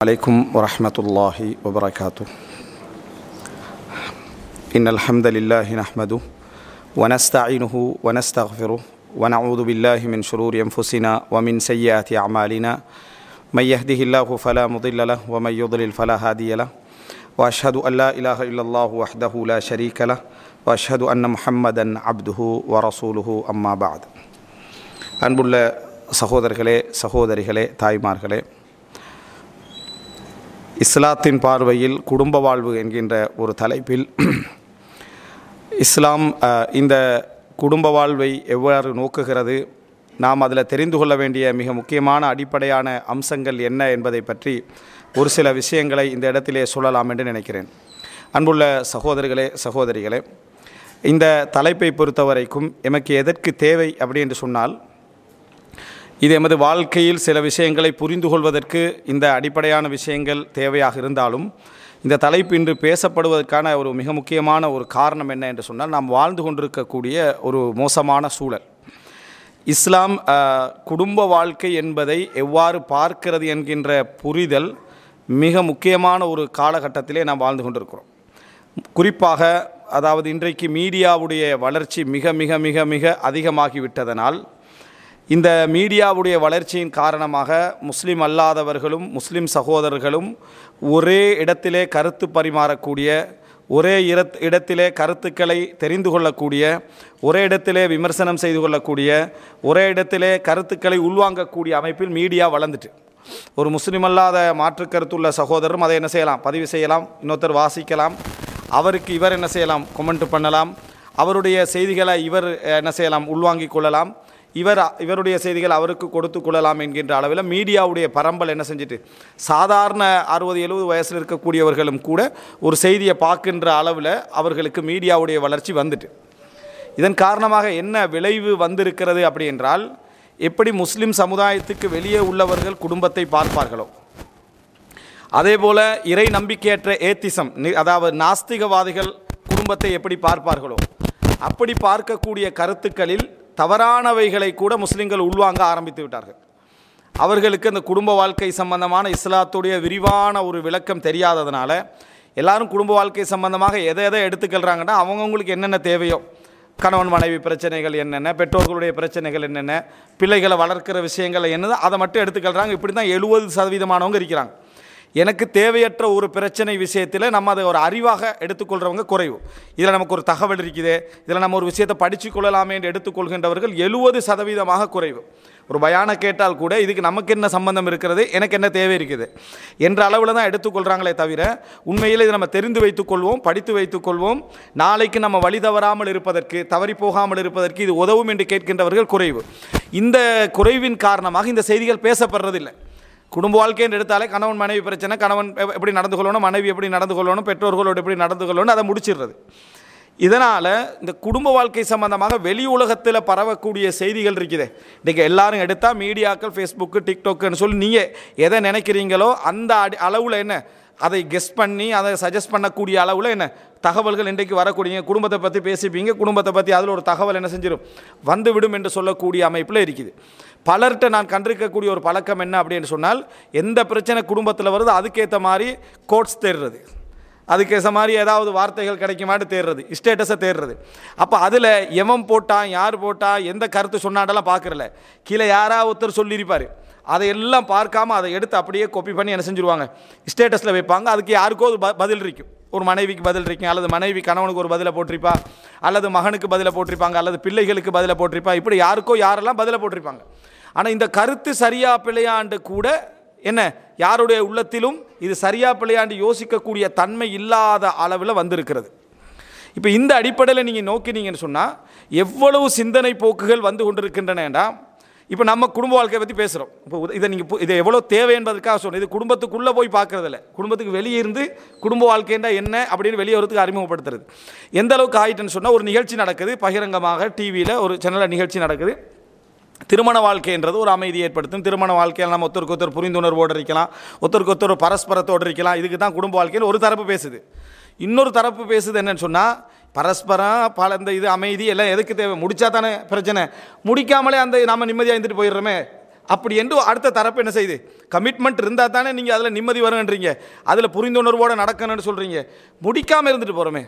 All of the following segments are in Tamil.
عليكم ورحمة الله وبركاته. إن الحمد لله نحمده ونستعينه ونستغفره ونعوذ بالله من شرور أنفسنا ومن سيئات أعمالنا من يهده الله فلا مضل له ومن يضلل فلا هادي له وأشهد أن لا إله إلا الله وحده لا شريك له وأشهد أن محمدا عبده ورسوله أما بعد. அன்புள்ள சகோதரர்களே சகோதரிகளே தாய்மார்களே, இஸ்லாத்தின் பார்வையில் குடும்ப வாழ்வு என்கின்ற ஒரு தலைப்பில் இஸ்லாம் இந்த குடும்ப வாழ்வை எவ்வாறு நோக்குகிறது, நாம் அதில் தெரிந்து கொள்ள வேண்டிய மிக முக்கியமான அடிப்படையான அம்சங்கள் என்ன என்பதை பற்றி ஒரு சில விஷயங்களை இந்த இடத்திலே சொல்லலாம் என்று நினைக்கிறேன். அன்புள்ள சகோதரர்களே சகோதரிகளே, இந்த தலைப்பை பொறுத்தவரைக்கும் எமக்கு எதற்கு தேவை அப்படி என்று சொன்னால், இது எமது வாழ்க்கையில் சில விஷயங்களை புரிந்து கொள்வதற்கு இந்த அடிப்படையான விஷயங்கள் தேவையாக இருந்தாலும், இந்த தலைப்பு இன்று பேசப்படுவதற்கான ஒரு மிக முக்கியமான ஒரு காரணம் என்ன என்று சொன்னால், நாம் வாழ்ந்து கொண்டிருக்கக்கூடிய ஒரு மோசமான சூழல். இஸ்லாம் குடும்ப வாழ்க்கை என்பதை எவ்வாறு பார்க்கிறது என்கின்ற புரிதல் மிக முக்கியமான ஒரு காலகட்டத்திலே நாம் வாழ்ந்து கொண்டிருக்கிறோம். குறிப்பாக அதாவது இன்றைக்கு மீடியாவுடைய வளர்ச்சி மிக மிக மிக மிக அதிகமாகிவிட்டதனால், இந்த மீடியாவுடைய வளர்ச்சியின் காரணமாக முஸ்லீம் அல்லாதவர்களும் முஸ்லீம் சகோதரர்களும் ஒரே இடத்திலே கருத்து பரிமாறக்கூடிய, ஒரே இடத்திலே கருத்துக்களை தெரிந்து கொள்ளக்கூடிய, ஒரே இடத்திலே விமர்சனம் செய்து கொள்ளக்கூடிய, ஒரே இடத்திலே கருத்துக்களை உள்வாங்கக்கூடிய அமைப்பில் மீடியா வளர்ந்துட்டு, ஒரு முஸ்லீம் அல்லாத மாற்று கருத்துள்ள சகோதரரும் அதை என்ன செய்யலாம், பதிவு செய்யலாம், இன்னொருத்தர் வாசிக்கலாம், அவருக்கு இவர் என்ன செய்யலாம், கமெண்ட் பண்ணலாம், அவருடைய செய்திகளை இவர் என்ன செய்யலாம், உள்வாங்கிக் கொள்ளலாம், இவருடைய செய்திகள் அவருக்கு கொடுத்து கொள்ளலாம் என்கின்ற அளவில் மீடியாவுடைய பரம்பல் என்ன செஞ்சுட்டு, சாதாரண 60-70 வயசில் இருக்கக்கூடியவர்களும் கூட ஒரு செய்தியை பார்க்கின்ற அளவில் அவர்களுக்கு மீடியாவுடைய வளர்ச்சி வந்துட்டு, இதன் காரணமாக என்ன விளைவு வந்திருக்கிறது அப்படி என்றால், எப்படி முஸ்லீம் சமுதாயத்துக்கு வெளியே உள்ளவர்கள் குடும்பத்தை பார்ப்பார்களோ, அதே போல் இறை நம்பிக்கையற்ற ஏத்திசம், அதாவது நாஸ்திகவாதிகள் குடும்பத்தை எப்படி பார்ப்பார்களோ, அப்படி பார்க்கக்கூடிய கருத்துக்களில் தவறானவைகளை கூட முஸ்லீம்கள் உள்வாங்க ஆரம்பித்து விட்டார்கள். அவர்களுக்கு அந்த குடும்ப வாழ்க்கை சம்பந்தமான இஸ்லாத்துடைய விரிவான ஒரு விளக்கம் தெரியாததுனால எல்லாரும் குடும்ப வாழ்க்கை சம்பந்தமாக எதை எடுத்துக்கொள்கிறாங்கன்னா, அவங்கவுங்களுக்கு என்னென்ன தேவையோ, கணவன் மனைவி பிரச்சனைகள் என்னென்ன, பெற்றோர்களுடைய பிரச்சனைகள் என்னென்ன, பிள்ளைகளை வளர்க்கிற விஷயங்கள் என்னது, அதை மட்டும் எடுத்துக்கொள்கிறாங்க. இப்படி தான் 70% இருக்கிறாங்க. எனக்கு தேவையற்ற ஒரு பிரச்சனை விஷயத்தில் நம்ம அதை ஒரு அறிவாக எடுத்துக்கொள்கிறவங்க குறைவு. இதில் நமக்கு ஒரு தகவல் இருக்குது, இதில் நம்ம ஒரு விஷயத்தை படித்து கொள்ளலாமே என்று எடுத்துக்கொள்கின்றவர்கள் 70% குறைவு. ஒரு பயானை கேட்டால் கூட இதுக்கு நமக்கு என்ன சம்பந்தம் இருக்கிறது, எனக்கு என்ன தேவை இருக்குது என்ற அளவில் தான் எடுத்துக்கொள்கிறாங்களே தவிர, உண்மையில் இதை நம்ம தெரிந்து வைத்துக்கொள்வோம், படித்து வைத்துக்கொள்வோம், நாளைக்கு நம்ம வழி தவறாமல் இருப்பதற்கு, தவறி போகாமல் இருப்பதற்கு இது உதவும் என்று கேட்கின்றவர்கள் குறைவு. இந்த குறைவின் காரணமாக இந்த செய்திகள் பேசப்படுறதில்லை. குடும்ப வாழ்க்கைன்னு எடுத்தாலே கணவன் மனைவி பிரச்சனை, கணவன் எப்படி நடந்து கொள்ளணும், மனைவி எப்படி நடந்து கொள்ளணும், பெற்றோர்களோடு எப்படி நடந்து கொள்ளணும், அதை முடிச்சிடுறது. இதனால் இந்த குடும்ப வாழ்க்கை சம்பந்தமாக வெளி உலகத்தில் பரவக்கூடிய செய்திகள் இருக்குது. இன்றைக்கி எல்லாரும் எடுத்தால் மீடியாக்கள், ஃபேஸ்புக்கு, டிக்டாக்குன்னு சொல்லி நீங்கள் எதை நினைக்கிறீங்களோ அந்த அளவில் என்ன அதை கெஸ் பண்ணி அதை சஜஸ்ட் பண்ணக்கூடிய அளவில் என்ன தகவல்கள் இன்றைக்கு வரக்கூடிய, குடும்பத்தை பற்றி பேசிப்பீங்க, குடும்பத்தை பற்றி அதில் ஒரு தகவல் என்ன செஞ்சிடும், வந்துவிடும் என்று சொல்லக்கூடிய அமைப்பில் இருக்குது. பலர்கிட்ட நான் கண்டிருக்கக்கூடிய ஒரு பழக்கம் என்ன அப்படின்னு சொன்னால், எந்த பிரச்சனை குடும்பத்தில் வருது அதுக்கேற்ற மாதிரி கோட்ஸ் தேடுறது, அதுக்கேற்ற மாதிரி ஏதாவது வார்த்தைகள் கிடைக்குமாட்டு தேடுறது, ஸ்டேட்டஸை தேடுறது. அப்போ அதில் எவன் போட்டான், யார் போட்டா, எந்த கருத்து சொன்னாண்டெல்லாம் பார்க்குறல, கீழே யாராவது ஒருத்தர் சொல்லியிருப்பார், அதையெல்லாம் பார்க்காம அதை எடுத்து அப்படியே காப்பி பண்ணி என்ன செஞ்சுருவாங்க, ஸ்டேட்டஸில் வைப்பாங்க. அதுக்கு யாருக்கோ ஒரு பதில் இருக்கும், ஒரு மனைவிக்கு பதில் இருக்கும், அல்லது மனைவி கணவனுக்கு ஒரு பதிலை போட்டிருப்பா, அல்லது மகனுக்கு பதிலை போட்டிருப்பாங்க, அல்லது பிள்ளைகளுக்கு பதிலை போட்டிருப்பா, இப்படி யாருக்கோ யாரெல்லாம் பதிலை போட்டிருப்பாங்க. ஆனால் இந்த கருத்து சரியா பிள்ளையாண்டு கூட என்ன யாருடைய உள்ளத்திலும் இது சரியா பிள்ளையாண்டு யோசிக்கக்கூடிய தன்மை இல்லாத அளவில் வந்திருக்கிறது. இப்போ இந்த அடிப்படையில் நீங்கள் நோக்கினீங்கன்னு சொன்னால் எவ்வளவு சிந்தனை போக்குகள் வந்து கொண்டிருக்கின்றனடா. இப்போ நம்ம குடும்ப வாழ்க்கையை பற்றி பேசுகிறோம். இப்போ இதை எவ்வளோ தேவை என்பதற்காக சொன்னோம். இது குடும்பத்துக்குள்ளே போய் பார்க்குறதில்ல, குடும்பத்துக்கு வெளியே இருந்து குடும்ப வாழ்க்கைண்டா என்ன அப்படின்னு வெளியே வரதுக்கு அறிமுகப்படுத்துறது. எந்த அளவுக்கு ஆகிட்டுன்னு சொன்னால், ஒரு நிகழ்ச்சி நடக்குது பகிரங்கமாக, டிவியில் ஒரு சேனலில் நிகழ்ச்சி நடக்குது. திருமண வாழ்க்கைன்றது ஒரு அமைதி ஏற்படுத்தும். திருமண வாழ்க்கையில் நம்ம ஒருத்தருக்கு ஒருத்தர் புரிந்துணர்வோடு இருக்கலாம், ஒருத்தருக்கு ஒருத்தர் பரஸ்பரத்தோடு இருக்கலாம். இதுக்கு தான் குடும்ப வாழ்க்கையில் ஒரு தரப்பு பேசுது. இன்னொரு தரப்பு பேசுது என்னன்னு சொன்னால், பரஸ்பரம் இந்த இது அமைதி எல்லாம் எதுக்கு தேவை, முடித்தா தானே பிரச்சனை, முடிக்காமலே அந்த நம்ம நிம்மதியாக இருந்துட்டு போயிடுறோமே, அப்படி என்று அடுத்த தரப்பு என்ன செய்யுது, கமிட்மெண்ட் இருந்தால் தானே நீங்கள் அதில் நிம்மதி வருன்றீங்க, அதில் புரிந்துணர்வோடு நடக்கணும்னு சொல்கிறீங்க. முடிக்காமல் இருந்துட்டு போகிறோமே,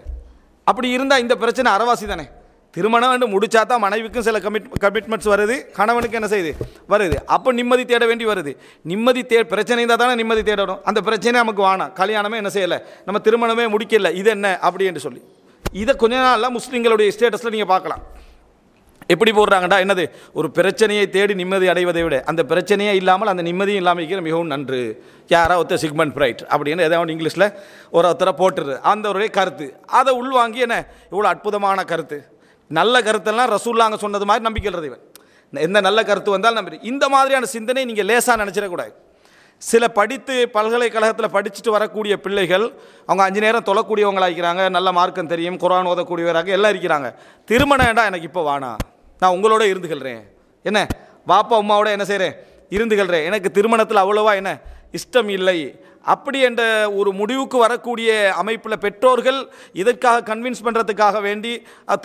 அப்படி இருந்தால் இந்த பிரச்சனை அறவாசி தானே. திருமணம் என்று முடிச்சா தான் மனைவிக்கும் சில கமிட்மெண்ட்ஸ் வருது, கணவனுக்கு என்ன செய்யுது வருது. அப்போ நிம்மதி தேட வேண்டி வருது. நிம்மதி பிரச்சனை இருந்தால் தானே நிம்மதி தேடணும். அந்த பிரச்சனை நமக்கு வேணாம், கல்யாணமே என்ன செய்யலை, நம்ம திருமணமே முடிக்கல, இது என்ன அப்படி என்று சொல்லி இதை கொஞ்ச நாளில் முஸ்லீம்களுடைய ஸ்டேட்டஸில் நீங்கள் பார்க்கலாம். எப்படி போடுறாங்கடா, என்னது, ஒரு பிரச்சனையை தேடி நிம்மதி அடைவதை விட அந்த பிரச்சனையே இல்லாமல் அந்த நிம்மதியும் இல்லாமல் இருக்கிற மிகவும் நன்று. யாராவது ஒருத்தர் சிக்மண்ட் ஃப்ரைட் அப்படின்னு ஏதாவது இங்கிலீஷில் ஒருத்தரை போட்டுருது, அந்த ஒரு கருத்து. அதை உள்வாங்கி என்ன இவ்வளோ அற்புதமான கருத்து, நல்ல கருத்தெல்லாம் ரசூல்லாங்க சொன்னது மாதிரி நம்பிக்கிறது. இவன் எந்த நல்ல கருத்து வந்தாலும் நம்பி இந்த மாதிரியான சிந்தனை நீங்கள் லேசாக நினச்சிடக்கூடாது. சில படித்து பல்கலைக்கழகத்தில் படிச்சுட்டு வரக்கூடிய பிள்ளைகள் அவங்க 5 நேரம் தொழக்கூடியவங்களாக இருக்கிறாங்க, நல்ல மார்க்கம் தெரியும், குர்ஆன் ஓதக்கூடியவராக எல்லாம் இருக்கிறாங்க. திருமணம்டா எனக்கு இப்போ வேணாம், நான் உங்களோட இருந்துகள்றேன், என்ன வாப்பா அம்மாவோட என்ன செய்கிறேன் இருந்துகள்றேன், எனக்கு திருமணத்தில் அவ்வளோவா என்ன இஷ்டம் இல்லை, அப்படி என்ற ஒரு முடிவுக்கு வரக்கூடிய அமைப்பில் பெற்றோர்கள் இதற்காக கன்வின்ஸ் பண்ணுறதுக்காக வேண்டி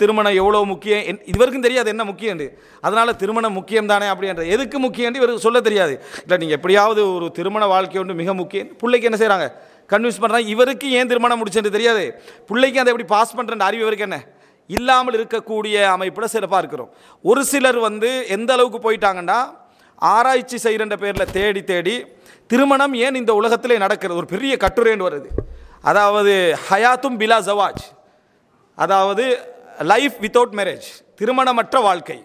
திருமணம் எவ்வளோ முக்கியம், இதுவரைக்கும் தெரியாது என்ன முக்கியம், அதனால் திருமணம் முக்கியம் தானே அப்படின்ற எதுக்கு முக்கியம் இவருக்கு சொல்ல தெரியாது. இல்லை நீங்கள் எப்படியாவது ஒரு திருமண வாழ்க்கை ஒன்று மிக முக்கியம், பிள்ளைக்கு என்ன செய்கிறாங்க கன்வின்ஸ் பண்ணுறாங்க. இவருக்கு ஏன் திருமணம் முடிச்சுன்னு தெரியாது, பிள்ளைக்கு அதை எப்படி பாஸ் பண்ணுற அறிவு இவருக்கு என்ன இல்லாமல் இருக்கக்கூடிய அமைப்பில் சிறப்பாக இருக்கிறோம். ஒரு சிலர் எந்த அளவுக்கு போயிட்டாங்கன்னா ஆராய்ச்சி செய்கிற பேரில் தேடி தேடி திருமணம் ஏன் இந்த உலகத்திலே நடக்கிறது ஒரு பெரிய கட்டுரைன்னு வருது. அதாவது ஹயாத்தும் பிலா ஜவாஜ், அதாவது லைஃப் வித்தவுட் மேரேஜ், திருமணமற்ற வாழ்க்கை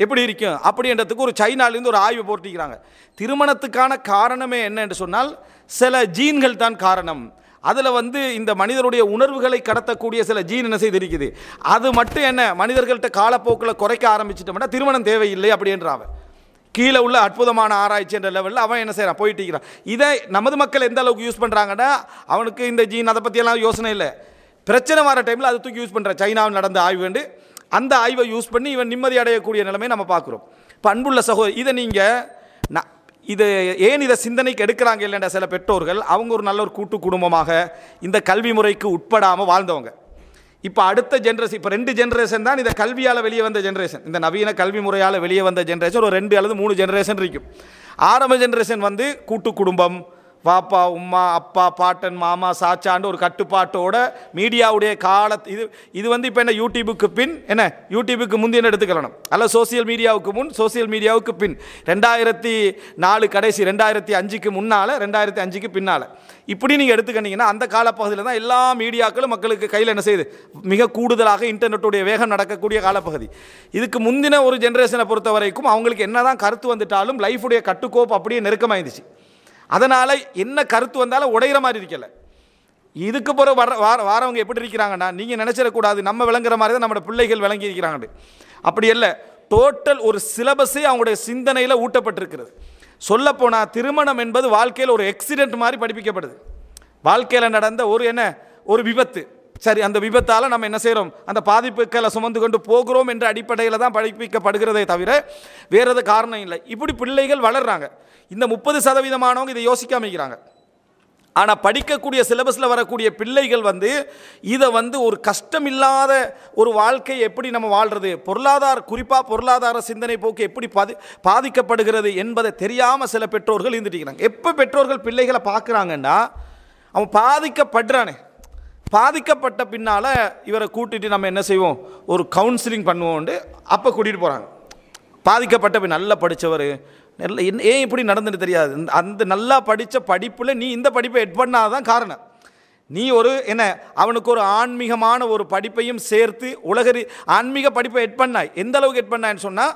எப்படி இருக்கும் அப்படின்றதுக்கு ஒரு சைனாலேருந்து ஒரு ஆய்வு போட்டிருக்கிறாங்க. திருமணத்துக்கான காரணமே என்ன என்று சொன்னால் சில ஜீன்கள் தான் காரணம். அதில் இந்த மனிதருடைய உணர்வுகளை கடத்தக்கூடிய சில ஜீன் என்ன செய்திருக்குது, அது மட்டும் என்ன மனிதர்கள்ட்ட காலப்போக்கில் குறைக்க ஆரம்பிச்சிட்டோம்னா திருமணம் தேவையில்லை அப்படின்றாங்க. கீழே உள்ள அற்புதமான ஆராய்ச்சி என்ற லெவலில் அவன் என்ன செய்கிறான் போயிட்டு இருக்கிறான். இதை நமது மக்கள் எந்த அளவுக்கு யூஸ் பண்ணுறாங்கன்னா அவனுக்கு இந்த ஜீன் அதை பற்றியெல்லாம் யோசனை இல்லை, பிரச்சனை வர டைமில் அதை தூக்கி யூஸ் பண்ணுறான். சைனாவில் நடந்த ஆய்வு வேண்டு அந்த ஆய்வை யூஸ் பண்ணி இவன் நிம்மதி அடையக்கூடிய நிலைமை நம்ம பார்க்குறோம். இப்போ அன்புள்ள சகோதரி, இதை நீங்கள் இது ஏன் இதை சிந்தனைக்கு எடுக்கிறாங்க இல்லைன்ற சில பெற்றோர்கள் அவங்க ஒரு நல்ல ஒரு கூட்டு குடும்பமாக இந்த கல்வி முறைக்கு உட்படாமல் வாழ்ந்தவங்க. இப்போ அடுத்த ஜென்ரேஷன், இப்போ 2 ஜென்ரேஷன் தான் இதை கல்வியால் வெளியே வந்த ஜென்ரேஷன், இந்த நவீன கல்வி முறையால் வெளியே வந்த ஜென்ரேஷன் ஒரு 2 அல்லது 3 ஜென்ரேஷன் இருக்கும். ஆரம்ப ஜென்ரேஷன் கூட்டு குடும்பம், பாப்பா உம்மா அப்பா பாட்டன் மாமா சாச்சாண்டு ஒரு கட்டுப்பாட்டோட மீடியாவுடைய இது இப்போ என்ன யூடியூபுக்கு பின் என்ன யூடியூபுக்கு முந்தின எடுத்துக்கலாம், அல்ல சோசியல் மீடியாவுக்கு முன் சோசியல் மீடியாவுக்கு பின் 2004 கடைசி 2005க்கு முன்னால் 2005க்கு பின்னால் இப்படி நீங்கள் எடுத்துக்கிட்டீங்கன்னா அந்த காலப்பகுதியில் தான் எல்லா மீடியாக்களும் மக்களுக்கு கையில் என்ன செய்யுது, மிக கூடுதலாக இன்டர்நெட்டுடைய வேகம் நடக்கக்கூடிய காலப்பகுதி. இதுக்கு முந்தின ஒரு ஜென்ரேஷனை பொறுத்த வரைக்கும் அவங்களுக்கு என்ன தான் கருத்து வந்துட்டாலும் லைஃபுடைய கட்டுக்கோப்பு அப்படியே நெருக்கமாக இருந்துச்சு. அதனால் என்ன கருத்து வந்தாலும் உடையிற மாதிரி இருக்கல. இதுக்கு பிறகு வாரவங்க எப்படி இருக்கிறாங்கன்னா நீங்கள் நினச்சிடக்கூடாது நம்ம விளங்குற மாதிரி தான் நம்மளோட பிள்ளைகள் விளங்கி இருக்கிறாங்க. அப்படி இல்லை, டோட்டல் ஒரு சிலபஸே அவங்களுடைய சிந்தனையில் ஊட்டப்பட்டிருக்கிறது. சொல்லப்போனால் திருமணம் என்பது வாழ்க்கையில் ஒரு எக்ஸிடென்ட் மாதிரி படிப்பிக்கப்படுது. வாழ்க்கையில் நடந்த ஒரு விபத்து, சரி அந்த விபத்தால் நம்ம என்ன செய்கிறோம், அந்த பாதிப்புகளை சுமந்து கொண்டு போகிறோம் என்ற அடிப்படையில் தான் படிப்பிக்கப்படுகிறதே தவிர வேறு எது காரணம் இல்லை. இப்படி பிள்ளைகள் வளர்கிறாங்க. இந்த 30% இதை யோசிக்காம இருக்கிறாங்க. ஆனால் படிக்கக்கூடிய சிலபஸில் வரக்கூடிய பிள்ளைகள் இதை ஒரு கஷ்டம் இல்லாத ஒரு வாழ்க்கை எப்படி நம்ம வாழ்கிறது, குறிப்பாக பொருளாதார சிந்தனை போக்கு எப்படி பாதிக்கப்படுகிறது என்பதை தெரியாமல் சில பெற்றோர்கள் இருந்துட்டு. எப்போ பெற்றோர்கள் பிள்ளைகளை பார்க்குறாங்கன்னா அவன் பாதிக்கப்படுறானே, பாதிக்கப்பட்ட பின்னால் இவரை கூட்டிகிட்டு நம்ம என்ன செய்வோம், ஒரு கவுன்சிலிங் பண்ணுவோம்ண்டு அப்போ கூட்டிகிட்டு போகிறாங்க. பாதிக்கப்பட்ட பின் நல்லா படித்தவர் ஏன் இப்படி நடந்துட்டு தெரியாது, அந்த நல்லா படித்த படிப்பில் நீ இந்த படிப்பை எட் பண்ணாதான் காரணம். நீ அவனுக்கு ஒரு ஆன்மீகமான ஒரு படிப்பையும் சேர்த்து ஆன்மீக படிப்பை எட் பண்ணாய். எந்த அளவுக்கு எட் பண்ணான்னு சொன்னால்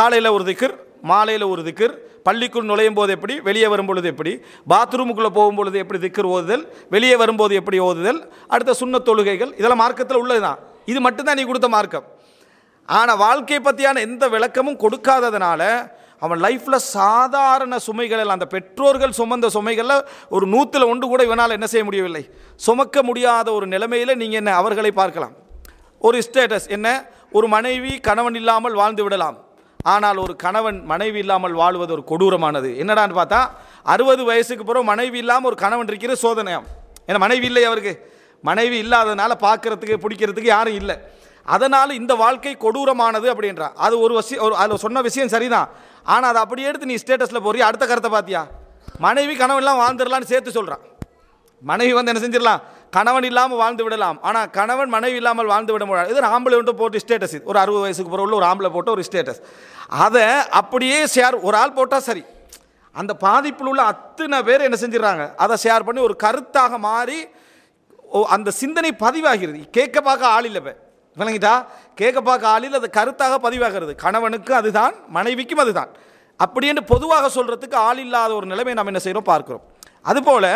காலையில் ஒரு திக்ர், மாலையில் ஒரு திக்ர், பள்ளிக்குள் நுழையும் போது எப்படி, வெளியே வரும்பொழுது எப்படி, பாத்ரூமுக்குள்ளே போகும்பொழுது எப்படி திக்ர் ஓதுதல், வெளியே வரும்போது எப்படி ஓதுதல், அடுத்த சுன்னத் தொழுகைகள், இதெல்லாம் மார்க்கத்தில் உள்ளது தான். இது மட்டும்தான் நீ கொடுத்த மார்க்கம். ஆனால் வாழ்க்கையை பற்றியான எந்த விளக்கமும் கொடுக்காததுனால அவன் லைஃப்பில் சாதாரண சுமைகளில் அந்த பெற்றோர்கள் சுமந்த சுமைகளில் ஒரு 100ல் 1 கூட இவனால் என்ன செய்ய முடியவில்லை, சுமக்க முடியாத ஒரு நிலைமையில் நீங்கள் அவர்களை பார்க்கலாம். ஒரு ஸ்டேட்டஸ் ஒரு மனைவி கணவன் இல்லாமல் வாழ்ந்து விடலாம், ஆனால் ஒரு கணவன் மனைவி இல்லாமல் வாழ்வது ஒரு கொடூரமானது. என்னடான்னு பார்த்தா 60 வயசுக்கு பிறகு மனைவி இல்லாமல் ஒரு கணவன் இருக்கிற சோதனையாம். ஏன்னா மனைவி இல்லை, அவருக்கு மனைவி இல்லாததுனால பார்க்கறதுக்கு பிடிக்கிறதுக்கு யாரும் இல்லை. அதனால் இந்த வாழ்க்கை கொடூரமானது அப்படின்றான். அது ஒரு அதில் சொன்ன விஷயம் சரிதான். ஆனால் அதை அப்படியே எடுத்து நீ ஸ்டேட்டஸில் போறிய அடுத்த கருத்தை பார்த்தியா, மனைவி கணவன்லாம் வாழ்ந்துடலான்னு சேர்த்து சொல்கிறான். மனைவி வந்து என்ன செஞ்சிடலாம், கணவன் இல்லாமல் வாழ்ந்து விடலாம், ஆனால் கணவன் மனைவி இல்லாமல் வாழ்ந்து விட முடியாது. இது ஆம்பளை ஒன்று போட்டு ஸ்டேட்டஸ், இது ஒரு 60 வயசுக்கு பிறகு உள்ள ஒரு ஆம்பளை போட்ட ஒரு ஸ்டேட்டஸ். அதை அப்படியே ஷேர் ஒரு ஆள் போட்டால் சரி, அந்த பாதிப்பில் உள்ள அத்தனை பேர் என்ன செஞ்சிடறாங்க, அதை ஷேர் பண்ணி ஒரு கருத்தாக மாறி அந்த சிந்தனை பதிவாகிறது. கேட்க பார்க்க ஆள் இல்லை, விளங்கிட்டா, கேட்க பார்க்க ஆள் இல்லை, அது கருத்தாக பதிவாகிறது. கணவனுக்கு அதுதான், மனைவிக்கும் அதுதான். அப்படின்னு பொதுவாக சொல்கிறதுக்கு ஆள் இல்லாத ஒரு நிலைமை நாம் என்ன செய்கிறோம் பார்க்கிறோம். அதுபோல்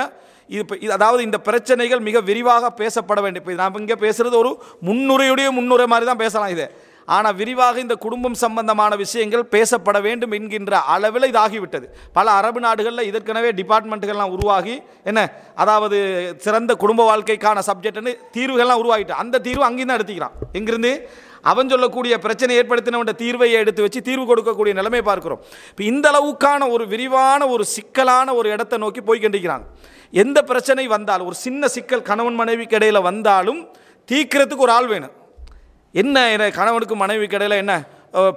இது அதாவது இந்த பிரச்சனைகள் மிக விரிவாக பேசப்பட வேண்டும். இப்போ நாம் இங்கே பேசுகிறது ஒரு முன்னுரை மாதிரி தான் பேசலாம் இதை. ஆனால் விரிவாக இந்த குடும்பம் சம்பந்தமான விஷயங்கள் பேசப்பட வேண்டும் என்கின்ற அளவில் இதாகிவிட்டது. பல அரபு நாடுகளில் இதற்கெனவே டிபார்ட்மெண்ட்டுகள்லாம் உருவாகி என்ன, அதாவது சிறந்த குடும்ப வாழ்க்கைக்கான சப்ஜெக்ட்னு தீர்வுகள்லாம் உருவாகிட்டு, அந்த தீர்வு அங்கேயும் தான் எடுத்துக்கிறான். எங்கிருந்து அவன் சொல்லக்கூடிய பிரச்சனை ஏற்படுத்தினவன் தீர்வையை எடுத்து வச்சு தீர்வு கொடுக்கக்கூடிய நிலைமை பார்க்கிறோம். இப்போ இந்த அளவுக்கான ஒரு விரிவான ஒரு சிக்கலான ஒரு இடத்தை நோக்கி போய் கண்டிக்கிறாங்க. எந்த பிரச்சனை வந்தாலும், ஒரு சின்ன சிக்கல் கணவன் மனைவிக்கு இடையில் வந்தாலும் தீர்க்கிறதுக்கு ஒரு ஆள் வேணும். என்ன கணவனுக்கு மனைவிக்கு இடையில் என்ன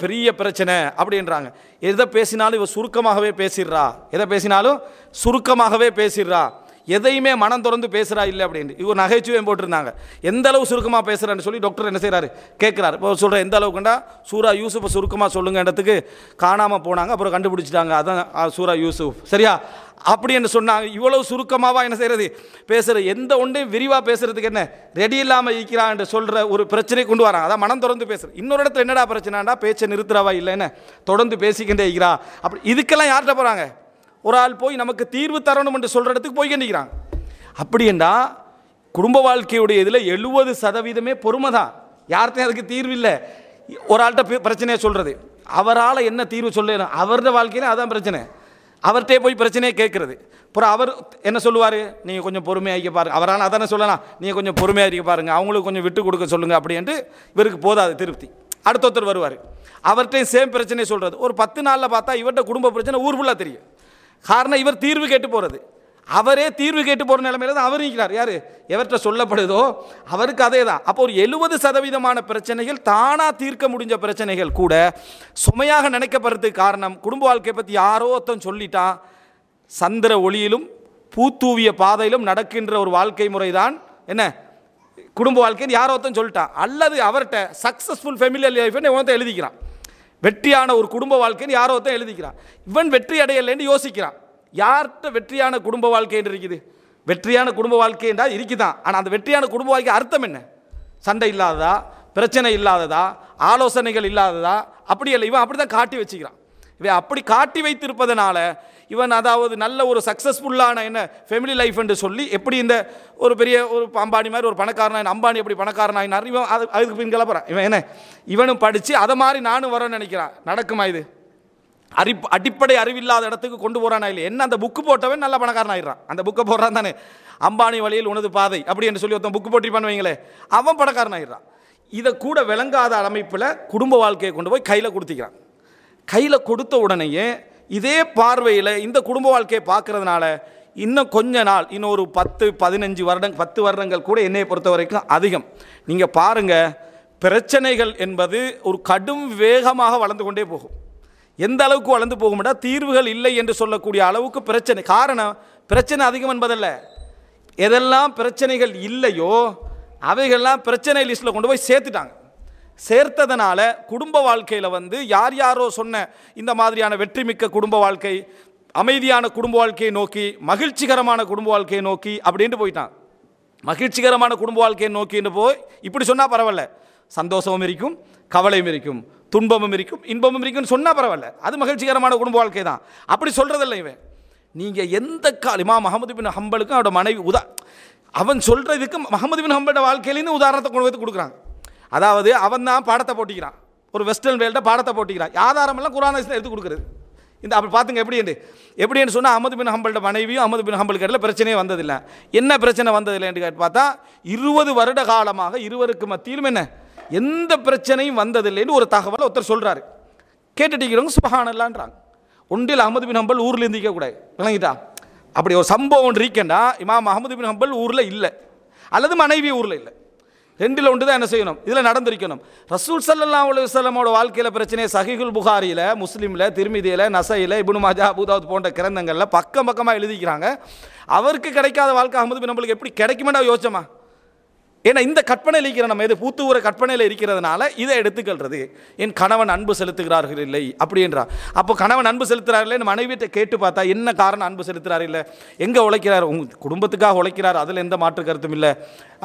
பெரிய பிரச்சனை அப்படின்றாங்க. எதை பேசினாலும் இவ சுருக்கமாகவே பேசிடுறா, எதை பேசினாலும் சுருக்கமாகவே பேசிடுறா, எதையுமே மனம் திறந்து பேசுகிறா இல்லை அப்படின்ட்டு இவர் நகைச்சுவையும் போட்டிருந்தாங்க. எந்த அளவு சுருக்கமாக பேசுகிறான்னு சொல்லி டாக்டர் என்ன செய்கிறாரு கேட்குறாரு. இப்போ சொல்கிற எந்த அளவுக்குண்டா சூரா யூசுஃபை சுருக்கமாக சொல்லுங்கன்றதுக்கு காணாமல் போனாங்க, அப்புறம் கண்டுபிடிச்சிட்டாங்க, அதான் சூரா யூசுஃப், சரியா அப்படின்னு சொன்னாங்க. இவ்வளவு சுருக்கமாக என்ன செய்கிறது பேசுகிற, எந்த ஒன்றையும் விரிவாக பேசுகிறதுக்கு என்ன ரெடி இல்லாமல் இருக்கிறான் என்று சொல்கிற ஒரு பிரச்சனை கொண்டு வராங்க. அதான் மனம் திறந்து பேசுகிறேன். இன்னொரு இடத்துல என்னடா பிரச்சனைடா, பேச்சை நிறுத்துறவா இல்லை, என்ன தொடர்ந்து பேசிக்கிட்டே இருக்கிறா. அப்படி இதுக்கெல்லாம் யார்கிட்ட போகிறாங்க, ஒரு ஆள் போய் நமக்கு தீர்வு தரணும் என்று சொல்கிற இடத்துக்கு போய் கண்டிக்கிறாங்க. அப்படின்னா குடும்ப வாழ்க்கையுடைய இதில் 70% பொறுமை தான், யார்கிட்டையும் அதுக்கு தீர்வு இல்லை. ஒரு ஆள்கிட்ட பிரச்சனையை சொல்கிறது, அவரால் என்ன தீர்வு சொல்லணும், அவரது வாழ்க்கையில் அதான் பிரச்சனை, அவர்கிட்டே போய் பிரச்சனையை கேட்குறது. அப்புறம் அவர் என்ன சொல்லுவார், நீங்கள் கொஞ்சம் பொறுமையாக இருக்க பாருங்கள், அவரால் அதானே சொல்லலாம், நீங்கள் கொஞ்சம் பொறுமையாக இருக்க பாருங்கள், அவங்களுக்கு கொஞ்சம் விட்டு கொடுக்க சொல்லுங்கள் அப்படின்ட்டு இவருக்கு போதாது திருப்தி. அடுத்தொருத்தர் வருவார், அவர்கிட்டையும் சேம் பிரச்சனையை சொல்கிறது. ஒரு 10 நாளில் பார்த்தா இவர்கிட்ட குடும்ப பிரச்சனை ஊர் ஃபுல்லாக தெரியும். காரணம் இவர் தீர்வு கேட்டு போகிறது, அவரே தீர்வு கேட்டு போகிற நிலைமையில தான் அவர் இருக்கிறார். யார் எவர்கிட்ட சொல்லப்படுதோ அவருக்கு அதே தான். அப்போ ஒரு 70% பிரச்சனைகள் தானாக தீர்க்க முடிஞ்ச பிரச்சனைகள் கூட சுமையாக நினைக்கப்படுறதுக்கு காரணம், குடும்ப வாழ்க்கையை பற்றி யாரோ ஒருத்தன் சொல்லிட்டான், சந்திர ஒளியிலும் பூத்தூவிய பாதையிலும் நடக்கின்ற ஒரு வாழ்க்கை முறை தான் என்ன குடும்ப வாழ்க்கைன்னு யாரோ ஒருத்தன் சொல்லிட்டான். அல்லது அவர்கிட்ட சக்ஸஸ்ஃபுல் ஃபேமிலி லைஃப்னு ஒருத்தன் எழுதிக்கிறான், வெற்றியான ஒரு குடும்ப வாழ்க்கைன்னு யாரோ ஒருத்தன் எழுதிக்கிறான். இவன் வெற்றி அடையலைன்னு யோசிக்கிறான். யார்கிட்ட வெற்றியான குடும்ப வாழ்க்கை என்று இருக்குது, வெற்றியான குடும்ப வாழ்க்கை என்றால் இருக்குதான். ஆனால் அந்த வெற்றியான குடும்ப வாழ்க்கை அர்த்தம் என்ன, சண்டை இல்லாததா, பிரச்சனை இல்லாததா, ஆலோசனைகள் இல்லாததா, அப்படி இல்லை. இவன் அப்படி தான் காட்டி வச்சுக்கிறான். இவன் அப்படி காட்டி வைத்திருப்பதனால இவன் அதாவது நல்ல ஒரு சக்ஸஸ்ஃபுல்லான என்ன ஃபேமிலி லைஃப் என்று சொல்லி எப்படி இந்த ஒரு பெரிய ஒரு அம்பானி மாதிரி ஒரு பணக்காரனாயின், அம்பானி எப்படி பணக்காரனாயினார், இவன் அதுக்கு பின் கிளப்புறான். இவன் என்ன இவனும் படித்து அதை மாதிரி நானும் வரேன்னு நினைக்கிறான். நடக்குமா இது? அடிப்படை அறிவில்லாத இடத்துக்கு கொண்டு போகிறானா இல்லை. என்ன அந்த புக்கு போட்டவன் நல்ல பணக்காரன் ஆயிடுறான். அந்த புக்கை போடுறான் தானே, அம்பானி வழியில் உனது பாதை அப்படி என்று சொல்லி ஒருத்தன் புக்கு போட்டிருப்பான்னு வைங்களே, அவன் பணக்காரன் ஆயிடுறான். இதை கூட விளங்காத அமைப்பில் குடும்ப வாழ்க்கையை கொண்டு போய் கையில் கொடுத்துக்கிறான். கையில் கொடுத்த உடனேயே இதே பார்வையில் இந்த குடும்ப வாழ்க்கையை பார்க்கறதுனால இன்னும் கொஞ்ச நாள், இன்னும் ஒரு 10 வருடங்கள் கூட என்னையை பொறுத்த வரைக்கும் அதிகம். நீங்கள் பாருங்கள், பிரச்சனைகள் என்பது ஒரு கடும் வேகமாக வளர்ந்து கொண்டே போகும். எந்த அளவுக்கு வளர்ந்து போகும்னா தீர்வுகள் இல்லை என்று சொல்லக்கூடிய அளவுக்கு பிரச்சனை. காரணம் பிரச்சனை அதிகம் என்பதல்ல, எதெல்லாம் பிரச்சனைகள் இல்லையோ அவைகள்லாம் பிரச்சனை லிஸ்ட்டில் கொண்டு போய் சேர்த்துட்டாங்க. சேர்த்ததனால குடும்ப வாழ்க்கையில் வந்து யார் யாரோ சொன்ன இந்த மாதிரியான வெற்றி மிக்க குடும்ப வாழ்க்கை, அமைதியான குடும்ப வாழ்க்கையை நோக்கி, மகிழ்ச்சிகரமான குடும்ப வாழ்க்கையை நோக்கி அப்படின்ட்டு போயிட்டான். மகிழ்ச்சிகரமான குடும்ப வாழ்க்கையை நோக்கின்னு போய் இப்படி சொன்னால் பரவாயில்ல, சந்தோஷமும் இருக்கும், கவலையும் இருக்கும், துன்பமும் இருக்கும், இன்பமும் இருக்குன்னு சொன்னால் பரவாயில்ல, அது மகிழ்ச்சிகரமான குடும்ப வாழ்க்கை தான். அப்படி சொல்கிறதில்லை இவன். நீங்கள் எந்த இமாம் அஹமது பின் ஹம்பலுக்கும் அவரோட மனைவி அவன் சொல்கிறதுக்கு முஹம்மது பின் ஹம்பலோட வாழ்க்கையிலேருந்து உதாரணத்தை கொண்டு வந்து கொடுக்குறாங்க. அதாவது அவன் தான் பாடத்தை போட்டிக்கிறான், ஒரு வெஸ்டர்ன் வேல்ட பாடத்தை போட்டிக்கிறான், ஆதாரமெல்லாம் குர்ஆன் ஹதீஸ்ல எடுத்து கொடுக்குறது. இந்த அப்படி பார்த்துங்க எப்படின்னு சொன்னால் அஹமது பின் ஹம்பலோட மனைவியும் அஹமது பின் ஹம்பலுக்கு இடையில பிரச்சனையே வந்ததில்லை. என்ன பிரச்சனை வந்ததில்லைன்னு கேட்டு பார்த்தா 20 வருட காலமாக இருவருக்கு மத்தியிலும் என்ன எந்த பிரச்சனையும் வந்ததில்லைன்னு ஒரு தகவல் ஒருத்தர் சொல்கிறாரு. கேட்டுட்டிக்கிறவங்க சுபஹானல்லான்றாங்க. ஒன்றில் அஹமது பின் ஹம்பல் ஊரில் இருந்திக்க கூடாது, விளங்கிட்டா? அப்படி ஒரு சம்பவம் ஒன்று இருக்கேண்டா, இமாம் அஹமது பின் ஹம்பல் ஊரில் இல்லை, அல்லது மனைவி ஊரில் இல்லை. ரெண்டில் ஒன்று தான் என்ன செய்யணும், இதில் நடந்திருக்கணும். ரசூல் ஸல்லல்லாஹு அலைஹி வஸல்லமோட வாழ்க்கையில் பிரச்சனை சஹீஹுல் புகாரியில், முஸ்லீமில், திர்மிதியில், நசையில், இப்னு மாஜா, அபூ தாவூத் போன்ற கிரந்தங்களில் பக்கம் பக்கமாக எழுதிக்கிறாங்க. அவருக்கு கிடைக்காத வாழ்க்கை அஹ்மது பின் ஹம்பலுக்கு எப்படி கிடைக்குமெண்டா யோசிச்சோமா? ஏன்னா இந்த கற்பனையில் இருக்கிற நம்ம எது பூத்துவர கற்பனையில் இருக்கிறதுனால இதை எடுத்துக்கொள்றது. என் கணவன் அன்பு செலுத்துகிறார்கள் இல்லை அப்படின்றார். அப்போ கணவன் அன்பு செலுத்துகிறார் இல்லைன்னு மனைவிட்ட கேட்டு பார்த்தா என்ன காரணம் அன்பு செலுத்துகிறார் இல்லை, எங்கே உழைக்கிறார், உங்கள் குடும்பத்துக்காக உழைக்கிறார், அதில் எந்த மாற்று கருத்தும் இல்லை.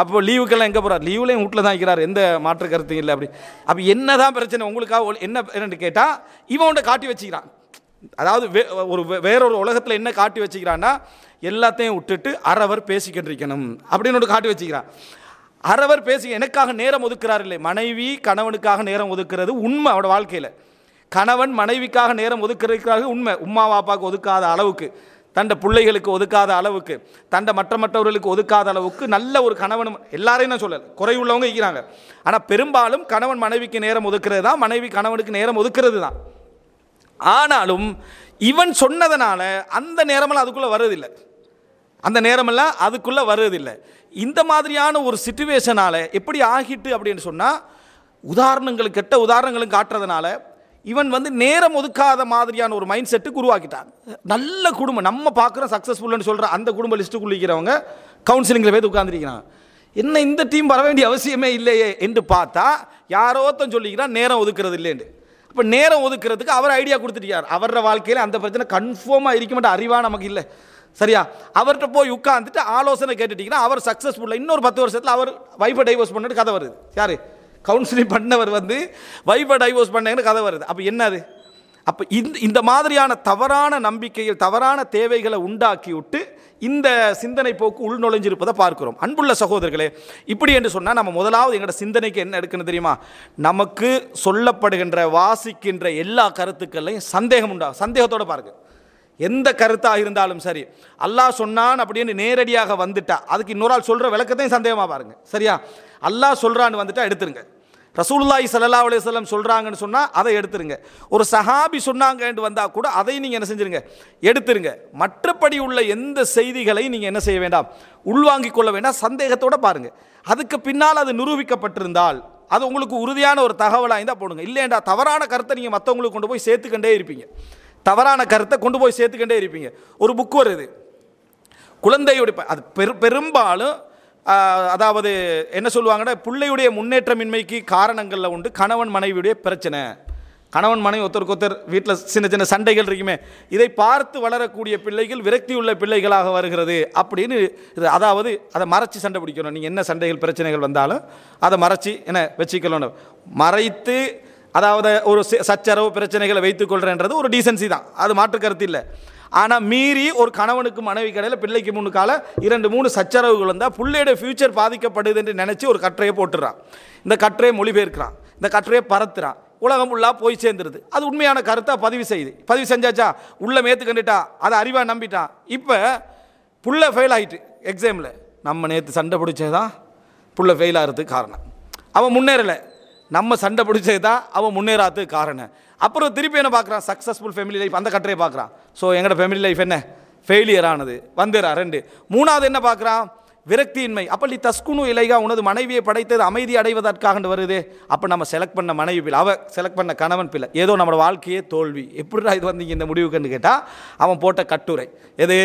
அப்போ லீவுக்கெல்லாம் எங்கே போகிறார், லீவுலையும் வீட்டில் தான் இருக்கிறார், எந்த மாற்று கருத்தும் இல்லை. அப்போ என்ன தான் பிரச்சனை உங்களுக்காக என்ன என்னன்னு கேட்டால் இவன் காட்டி வச்சுக்கிறான். அதாவது வேறொரு உலகத்தில் என்ன காட்டி வச்சுக்கிறான்னா எல்லாத்தையும் விட்டுட்டு அறவர் பேசிக்கிட்டு இருக்கணும் அப்படின்னு காட்டி வச்சுக்கிறான். அறவர் பேசி எனக்காக நேரம் ஒதுக்கிறார் இல்லை. மனைவி கணவனுக்காக நேரம் ஒதுக்கிறது உண்மை. அவனோட வாழ்க்கையில் கணவன் மனைவிக்காக நேரம் ஒதுக்கிறார்கள் உண்மை. உம்மா வாப்பாவுக்கு ஒதுக்காத அளவுக்கு, தண்ட பிள்ளைகளுக்கு ஒதுக்காத அளவுக்கு, தண்ட மற்றவர்களுக்கு ஒதுக்காத அளவுக்கு நல்ல ஒரு கணவன் எல்லாரையும் நான் சொல்லலை, குறையுள்ளவங்க இருக்கிறாங்க. ஆனால் பெரும்பாலும் கணவன் மனைவிக்கு நேரம் ஒதுக்கிறது தான், மனைவி கணவனுக்கு நேரம் ஒதுக்கிறது தான். ஆனாலும் இவன் சொன்னதனால அந்த நேரமெல்லாம் அதுக்குள்ளே வருவதில்லை, அந்த நேரமெல்லாம் அதுக்குள்ளே வருவதில்லை. இந்த மாதிரியான ஒரு சிச்சுவேஷனால் எப்படி ஆகிட்டு அப்படின்னு சொன்னால் உதாரணங்களுக்கு கெட்ட உதாரணங்களும் காட்டுறதுனால இவன் நேரம் ஒதுக்காத மாதிரியான ஒரு மைண்ட் செட்டுக்கு உருவாக்கிட்டான். நல்ல குடும்பம் நம்ம பார்க்குறோம் சக்ஸஸ்ஃபுல்னு சொல்கிற அந்த குடும்ப லிஸ்ட்டுக்குள்ள இருக்கிறவங்க கவுன்சிலிங்கில் போய் உட்காந்துருக்கிறாங்க. என்ன இந்த டீம் வர வேண்டிய அவசியமே இல்லையே என்று பார்த்தா யாரோத்தம் சொல்லிக்கிறான் நேரம் ஒதுக்கிறது இல்லைன்னு. அப்போ நேரம் ஒதுக்கிறதுக்கு அவர் ஐடியா கொடுத்துட்டார். அவரோட வாழ்க்கையில் அந்த பிரச்சனை கன்ஃபார்மாக இருக்க மாட்டேன், அறிவா நமக்கு இல்லை, சரியா? அவர்கிட்ட போய் உட்காந்துட்டு ஆலோசனை கேட்டுட்டீங்கன்னா அவர் சக்ஸஸ்ஃபுல்லாக இன்னொரு 10 வருஷத்தில் அவர் வைஃபை டைவோர்ஸ் பண்ணிட்டு கதை வருது. யார் கவுன்சிலிங் பண்ணவர் வைஃபை டைவோர்ஸ் பண்ணேன்னு கதை வருது. அப்போ என்னது? அப்போ இந்த மாதிரியான தவறான நம்பிக்கைகள், தவறான தேவைகளை உண்டாக்கி விட்டு இந்த சிந்தனை போக்கு உள்நுழைஞ்சிருப்பதை பார்க்கிறோம். அன்புள்ள சகோதரர்களே, இப்படி என்று சொன்னால் நம்ம முதலாவது எங்களோட சிந்தனைக்கு என்ன எடுக்கணும் தெரியுமா? நமக்கு சொல்லப்படுகின்ற வாசிக்கின்ற எல்லா கருத்துக்களையும் சந்தேகம் உண்டா, சந்தேகத்தோடு பாருங்க. எந்த கருத்தாக இருந்தாலும் சரி, அல்லாஹ் சொன்னான் அப்படின்னு நேரடியாக வந்துட்டா அதுக்கு இன்னொரு ஆள் சொல்கிற விளக்கத்தையும் சந்தேகமாக பாருங்க, சரியா? அல்லாஹ் சொல்கிறான்னு வந்துட்டா எடுத்துருங்க. ரசூலுல்லாஹி ஸல்லல்லாஹு அலைஹி வஸல்லம் சொல்கிறாங்கன்னு சொன்னால் அதை எடுத்துருங்க. ஒரு சஹாபி சொன்னாங்கன்னு வந்தால் கூட அதை நீங்கள் என்ன செஞ்சுருங்க, எடுத்துருங்க. மற்றபடி உள்ள எந்த செய்திகளையும் நீங்கள் என்ன செய்ய வேண்டாம், உள்வாங்கிக் கொள்ள வேண்டாம், சந்தேகத்தோடு பாருங்கள். அதுக்கு பின்னால் அது நிரூபிக்கப்பட்டிருந்தால் அது உங்களுக்கு உறுதியான ஒரு தகவலாக இருந்தால் போடுங்க. இல்லைண்டா தவறான கருத்தை நீங்கள் மற்றவங்களுக்கு கொண்டு போய் சேர்த்துக்கண்டே இருப்பீங்க, தவறான கருத்தை கொண்டு போய் சேர்த்துக்கிட்டே இருப்பீங்க. ஒரு புக் வருது குழந்தையுடைய, அது பெரும்பாலும் அதாவது என்ன சொல்லுவாங்கன்னா பிள்ளையுடைய முன்னேற்றமின்மைக்கு காரணங்களில் உண்டு கணவன் மனைவியுடைய பிரச்சனை. கணவன் மனைவி ஒருத்தருக்கு ஒருத்தர் வீட்டில் சின்ன சின்ன சண்டைகள் இருக்குமே, இதை பார்த்து வளரக்கூடிய பிள்ளைகள் விரக்தியுள்ள பிள்ளைகளாக வருகிறது அப்படின்னு. அதாவது அதை மறைச்சி சண்டை பிடிக்கணும். நீங்கள் என்ன சண்டைகள் பிரச்சனைகள் வந்தாலும் அதை மறைச்சி என்ன வச்சுக்கணும், மறைத்து அதாவது ஒரு சச்சரவு பிரச்சனைகளை வைத்துக்கொள்கிறன்றது ஒரு டீசன்சி தான், அது மாற்று கருத்து இல்லை. ஆனால் மீறி ஒரு கணவனுக்கு மனைவி கடையில் பிள்ளைக்கு முன்னுக்கால 2-3 சச்சரவுகள் வந்தால் பிள்ளையோட ஃபியூச்சர் பாதிக்கப்படுது என்று நினச்சி ஒரு கட்டுரையை போட்டுறான். இந்த கட்டுரையை மொழிபெயர்க்கிறான், இந்த கட்டுரையை பரத்துறான், உலகம் ஃபுல்லாக போய் சேர்ந்துருது. அது உண்மையான கருத்தாக பதிவு செஞ்சாச்சா, உள்ள மேத்துக்கண்டுட்டா, அதை அறிவாக நம்பிட்டான். இப்போ புள்ள ஃபெயில் ஆகிட்டு எக்ஸாமில், நம்ம நேற்று சண்டை பிடிச்சதான் புள்ள ஃபெயில் ஆகிறதுக்கு காரணம், அவன் முன்னேறலை, நம்ம சண்டை பிடிச்சது தான் அவன் முன்னேறாததுக்கு காரணம். அப்புறம் திருப்பி என்ன பார்க்குறான், சக்ஸஸ்ஃபுல் ஃபேமிலி லைஃப், அந்த கட்டுரையை பார்க்குறான். ஸோ எங்களோட ஃபேமிலி லைஃப் என்ன ஃபெயிலியர் ஆனது, வந்துடுறா 2. 3வது என்ன பார்க்குறான், விரக்தியின்மை. அப்படி தஸ்குனு இலைகா, உனது மனைவியை படைத்தது அமைதி அடைவதற்காக வருது. அப்போ நம்ம செலக்ட் பண்ண மனைவி பிள்ளை, அவன் செலக்ட் பண்ண கணவன் பிள்ளை, ஏதோ நம்மளோட வாழ்க்கையே தோல்வி. எப்படிடா இது வந்தீங்க இந்த முடிவுக்குன்னு கேட்டால் அவன் போட்ட கட்டுரை எது,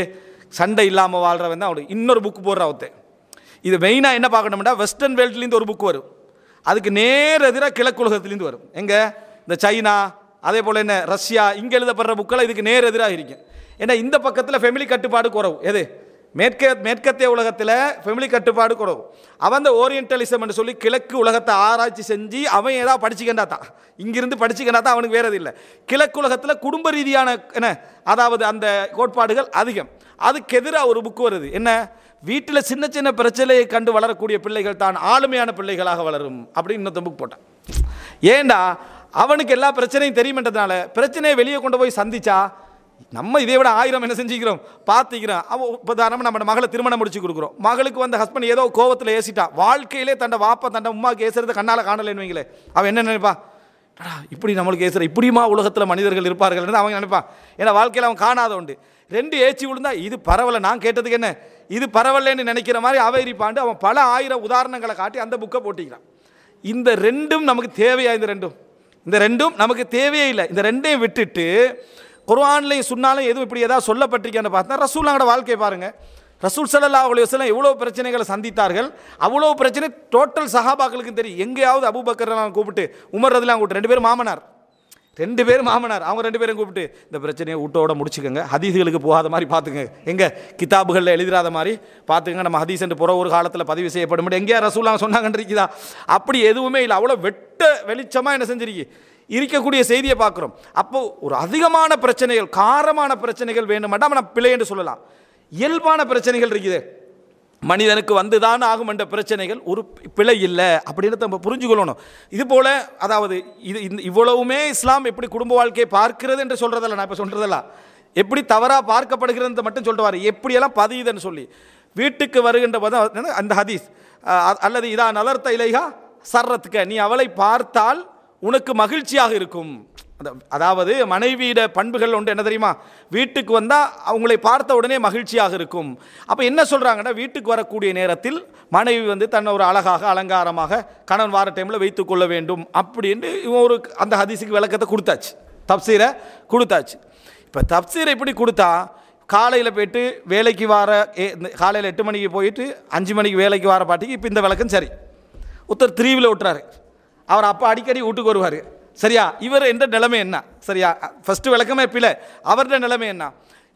சண்டை இல்லாமல் வாழ்கிறவன் தான் அவனுக்கு. இன்னொரு புக்கு போடுற ஒருத்தன். இது மெயினாக என்ன பார்க்கணும்னா வெஸ்டர்ன் வேர்ல்ட்லேருந்து ஒரு புக்கு வரும், அதுக்கு நேர் எதிராக கிழக்கு உலகத்துலேருந்து வரும். எங்கே இந்த சைனா, அதே போல் என்ன ரஷ்யா, இங்கே எழுதப்படுற புக்கெல்லாம் இதுக்கு நேர் எதிராக இருக்கும். ஏன்னா இந்த பக்கத்தில் ஃபெமிலி கட்டுப்பாடு குறவு, எது மேற்கத்திய உலகத்தில் ஃபெமிலி கட்டுப்பாடு குறவு. அவன் இந்த ஓரியன்டலிசம்னு சொல்லி கிழக்கு உலகத்தை ஆராய்ச்சி செஞ்சு அவன் ஏதாவது படிச்சுக்கண்டா தான், இங்கிருந்து படிச்சுக்கண்டா தான் அவனுக்கு வேறது இல்லை. கிழக்கு உலகத்தில் குடும்ப ரீதியான என்ன, அதாவது அந்த கோட்பாடுகள் அதிகம். அதுக்கு எதிராக ஒரு புக்கு வருது, என்ன, வீட்டில் சின்ன சின்ன பிரச்சனையை கண்டு வளரக்கூடிய பிள்ளைகள் தான் ஆளுமையான பிள்ளைகளாக வளரும் அப்படின்னு இன்னொரு புக் போட்டான். ஏண்டா அவனுக்கு எல்லா பிரச்சனையும் தெரியுமென்றதுனால பிரச்சனையை வெளியே கொண்டு போய் சந்திச்சா நம்ம இதை விட 1000 என்ன செஞ்சுக்கிறோம் பார்த்துக்கிறோம். அவன் இப்போ தாராளமாக நம்ம மகளை திருமணம் முடிச்சு கொடுக்குறோம். மகளுக்கு வந்து ஹஸ்பண்ட் ஏதோ கோவத்தில் ஏசிட்டான், வாழ்க்கையிலே தண்டை வாப்பா தண்டை உமாவுக்கு ஏசுறது கண்ணால் காணலைன்னு வைங்களே, அவன் என்ன நினைப்பா, இப்படி நம்மளுக்கு ஏசுற இப்படியுமா உலகத்தில் மனிதர்கள் இருப்பார்கள் அவங்க நினைப்பான். ஏன்னா வாழ்க்கையில் அவன் காணாத உண்டு. 2 ஏச்சி விழுந்தா இது பரவலை, நான் கேட்டதுக்கு என்ன இது பரவலன்னு நினைக்கிற மாதிரி அவ இருப்பாண்டு அவன் பல 1000 உதாரணங்களை காட்டி அந்த புக்கை போட்டிக்கிறான். இந்த 2ம் நமக்கு தேவையா? இந்த ரெண்டும் நமக்கு தேவையே இல்லை. இந்த 2ஐயும் விட்டுட்டு குர்ஆன்லையும் சுன்னாலையும் எதுவும் இப்படி ஏதாவது சொல்லப்பட்டிருக்கான்னு பார்த்தா ரசூலுல்லாஹ்வோட வாழ்க்கையை பாருங்கள். ரசூல் ஸல்லல்லாஹு அலைஹி வஸல்லம் எவ்வளோ பிரச்சனைகளை சந்தித்தார்கள். அவ்வளோ பிரச்சனை டோட்டல் சஹாபாக்களுக்கு தெரியும். எங்கேயாவது அபூபக்கர் கூப்பிட்டு, உமர் ரலியல்லாஹு கூப்பிட்டு, 2 பேரும் மாமனார், அவங்க 2 பேரும் கூப்பிட்டு இந்த பிரச்சனையை வீட்டோட முடிச்சுக்கோங்க, ஹதீஸ்களுக்கு போகாத மாதிரி பார்த்துக்கங்க, எங்கள் கிதாபுகளில் எழுதிராத மாதிரி பார்த்துக்கங்க, நம்ம ஹதீஸ் என்று ஒரு காலத்தில் பதிவு செய்யப்படும் எங்கேயா ரசூலுல்லாஹ் சொன்னாங்கன்னு இருக்குதா? அப்படி எதுவுமே இல்லை. அவ்வளோ வெட்ட வெளிச்சமாக என்ன செஞ்சிருக்கு இருக்கக்கூடிய செய்தியை பார்க்குறோம். அப்போது ஒரு அதிகமான பிரச்சனைகள், காரமான பிரச்சனைகள் வேணுமாட்டா நம்ம பிழை என்று சொல்லலாம். இயல்பான பிரச்சனைகள் இருக்குது, மனிதனுக்கு வந்துதான் ஆகும் என்ற பிரச்சனைகள் ஒரு பிழை இல்லை அப்படின்னு நம்ம புரிஞ்சுக்கொள்ளணும். இது போல் அதாவது இவ்வளவுமே இஸ்லாம் எப்படி குடும்ப வாழ்க்கையை பார்க்கிறது என்று சொல்கிறதல்ல, நான் இப்போ சொல்கிறதல்ல, எப்படி தவறாக பார்க்கப்படுகிறது மட்டும் சொல்லிட்டு வாரு, எப்படியெல்லாம் பதியுதுன்னு சொல்லி வீட்டுக்கு வருகின்ற போது அந்த ஹதீஸ் அல்லது இதா நலர்த்த இலைஹா சர்றத்துக்க, நீ அவளை பார்த்தால் உனக்கு மகிழ்ச்சியாக இருக்கும். அதாவது மனைவியிட பண்புகள் ஒன்று என்ன தெரியுமா? வீட்டுக்கு வந்தால் அவங்களை பார்த்த உடனே மகிழ்ச்சியாக இருக்கும். அப்போ என்ன சொல்கிறாங்கன்னா, வீட்டுக்கு வரக்கூடிய நேரத்தில் மனைவி தன்னை ஒரு அழகாக அலங்காரமாக கணவன் வார டைமில் வைத்து கொள்ள வேண்டும் அப்படின்னு இவன் ஒரு அந்த ஹதீஸுக்கு விளக்கத்தை கொடுத்தாச்சு, தப்சீரை கொடுத்தாச்சு. இப்போ தப்சீரை இப்படி கொடுத்தா காலையில் போய்ட்டு வேலைக்கு வர காலையில் 8 மணிக்கு போயிட்டு 5 மணிக்கு வேலைக்கு வர பாட்டிக்கு இப்போ இந்த விளக்கம் சரி. ஒருத்தர் 3 விட்டுறாரு, அவர் அப்போ அடிக்கடி வீட்டுக்கு வருவார், சரியா? இவர் எந்த நிலைமை என்ன? சரியா, ஃபஸ்ட்டு விளக்கமே பிள்ளை, அவருடைய நிலைமை என்ன?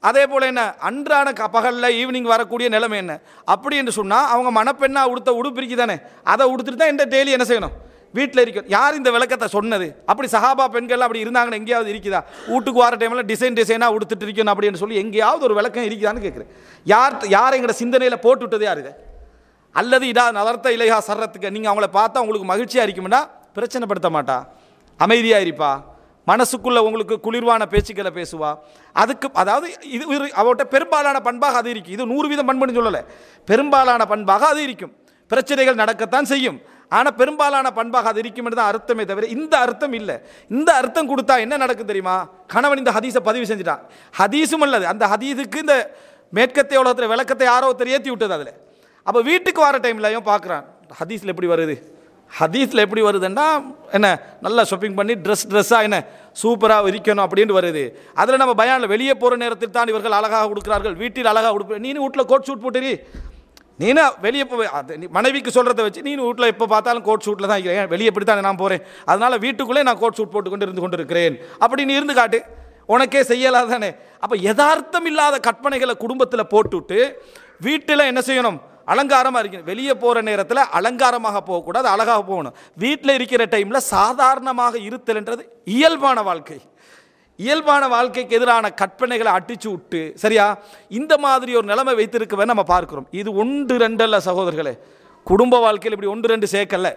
அதே போல் என்ன அன்றான பகலில் ஈவினிங் வரக்கூடிய நிலைமை என்ன? அப்படி என்று சொன்னால் அவங்க மணப்பெண்ணா உடுத்த உடுப்பிரிக்கி தானே, அதை உடுத்துட்டு தான் இந்த டெய்லி என்ன செய்யணும், வீட்டில் இருக்கணும். யார் இந்த விளக்கத்தை சொன்னது? அப்படி சஹாபா பெண்கள் அப்படி இருந்தாங்கன்னு எங்கேயாவது இருக்குதா? வீட்டுக்கு வர டைமில் டிசைனாக உடுத்துட்டு இருக்கணும் அப்படின்னு சொல்லி எங்கேயாவது ஒரு விளக்கம் இருக்குதான்னு கேட்குறேன். யார் எங்களோட சிந்தனையில் போட்டு விட்டது யார் இதை? அல்லது இதா நலர்த்த இலைஹா சர்றத்துக்கு, நீங்கள் அவங்கள பார்த்தா உங்களுக்கு மகிழ்ச்சியாக இருக்கும்னா பிரச்சனைப்படுத்த மாட்டா, அமைதியாக இருப்பா, மனசுக்குள்ளே உங்களுக்கு குளிர்வான பேச்சுக்களை பேசுவா. அதுக்கு அதாவது இது அவட்ட பெரும்பாலான பண்பாக அது இருக்கும். இது 100% பண்புன்னு சொல்லலை, பெரும்பாலான பண்பாக அது இருக்கும். பிரச்சனைகள் நடக்கத்தான் செய்யும், ஆனால் பெரும்பாலான பண்பாக அது இருக்கும் என்று தான் அர்த்தமே தவிர இந்த அர்த்தம் இல்லை. இந்த அர்த்தம் கொடுத்தா என்ன நடக்கும் தெரியுமா? கணவன் இந்த ஹதீஸை பதிவு செஞ்சுட்டான், ஹதீஸும் அல்லது அந்த ஹதீஸுக்கு இந்த மேற்கத்திய உலகத்தில் விளக்கத்தை யாரோ ஒருத்தர் ஏற்றி விட்டது அதில். அப்போ வீட்டுக்கு வர டைம்லையும் பார்க்குறான், ஹதீஸில் எப்படி வருது, ஹதீஸில் எப்படி வருதுன்னா என்ன நல்லா ஷாப்பிங் பண்ணி ட்ரெஸ்ஸாக என்ன சூப்பராக இருக்கணும் அப்படின்ட்டு வருது. அதில் நம்ம பயானில் வெளியே போகிற நேரத்தில் தான் இவர்கள் அழகாக கொடுக்குறார்கள், வீட்டில் அழகாக கொடுப்பேன். நீனு வீட்டில் கோட் ஷூட் போட்டுறி, நீனு வெளியே போய் மனைவிக்கு சொல்கிறத வச்சு நீனு வீட்டில் எப்போ பார்த்தாலும் கோட் ஷூட்டில் தான் இருக்கிறேன், வெளியே எப்படி தானே நான் போகிறேன், அதனால் வீட்டுக்குள்ளே நான் கோட் ஷூட் போட்டு இருந்து கொண்டு இருக்கிறேன் அப்படின்னு இருந்து காட்டு, உனக்கே செய்யலாம் தானே. அப்போ யதார்த்தம் இல்லாத கற்பனைகளை குடும்பத்தில் போட்டுவிட்டு வீட்டில் என்ன செய்யணும், அலங்காரமாக இருக்கணும். வெளியே போகிற நேரத்தில் அலங்காரமாக போகக்கூடாது, அழகாக போகணும். வீட்டில் இருக்கிற டைமில் சாதாரணமாக இருத்தல்ன்றது இயல்பான வாழ்க்கை. இயல்பான வாழ்க்கைக்கு எதிரான கற்பனைகளை அடிச்சு விட்டு, சரியா, இந்த மாதிரி ஒரு நிலைமை வைத்திருக்கவே நம்ம பார்க்கிறோம். இது 1-2 அல்ல சகோதரர்களே, குடும்ப வாழ்க்கையில் இப்படி 1-2 சேர்க்கல,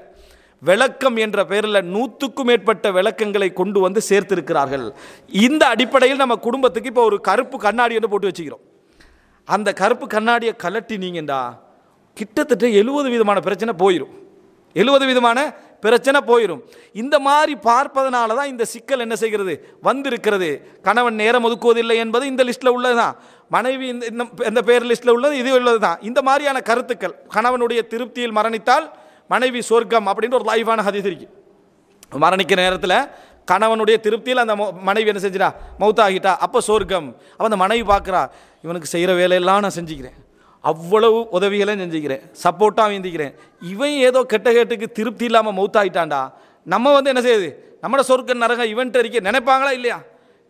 விளக்கம் என்ற பெயரில் 100க்கும் மேற்பட்ட விளக்கங்களை கொண்டு வந்து சேர்த்திருக்கிறார்கள். இந்த அடிப்படையில் நம்ம குடும்பத்துக்கு இப்போ ஒரு கருப்பு கண்ணாடி வந்து போட்டு வச்சுக்கிறோம். அந்த கருப்பு கண்ணாடியை கலட்டினீங்கண்டா கிட்டத்தட்ட 70 விதமான பிரச்சனை போயிடும், 70 விதமான பிரச்சனை போயிடும். இந்த மாதிரி பார்ப்பதனால தான் இந்த சிக்கல் என்ன செய்கிறது வந்திருக்கிறது. கணவன் நேரம் ஒதுக்குவதில்லை என்பது இந்த லிஸ்ட்டில் உள்ளது தான், மனைவி இந்த பேர் லிஸ்ட்டில் உள்ளது இது உள்ளது தான். இந்த மாதிரியான கருத்துக்கள், கணவனுடைய திருப்தியில் மரணித்தால் மனைவி சொர்க்கம் அப்படின்ற ஒரு லைவான ஹதீஸ் இருக்கு. மரணிக்கிற நேரத்தில் கணவனுடைய திருப்தியில் அந்த மனைவி என்ன செஞ்சிடா, மௌத்தாகிட்டா, அப்போ சொர்க்கம். அப்போ அந்த மனைவி பார்க்குறா, இவனுக்கு செய்கிற வேலையெல்லாம் நான் செஞ்சுக்கிறேன், அவ்வளவு உதவிகளையும் செஞ்சுக்கிறேன், சப்போர்ட்டாக வேந்திக்கிறேன், இவன் ஏதோ கெட்ட கேட்டுக்கு திருப்தி இல்லாமல் மௌத்தாகிட்டான்டா, நம்ம என்ன செய்யுது, நம்மளோட சொர்க்க நரகம் இவன்ட்டு இருக்க நினைப்பாங்களா இல்லையா?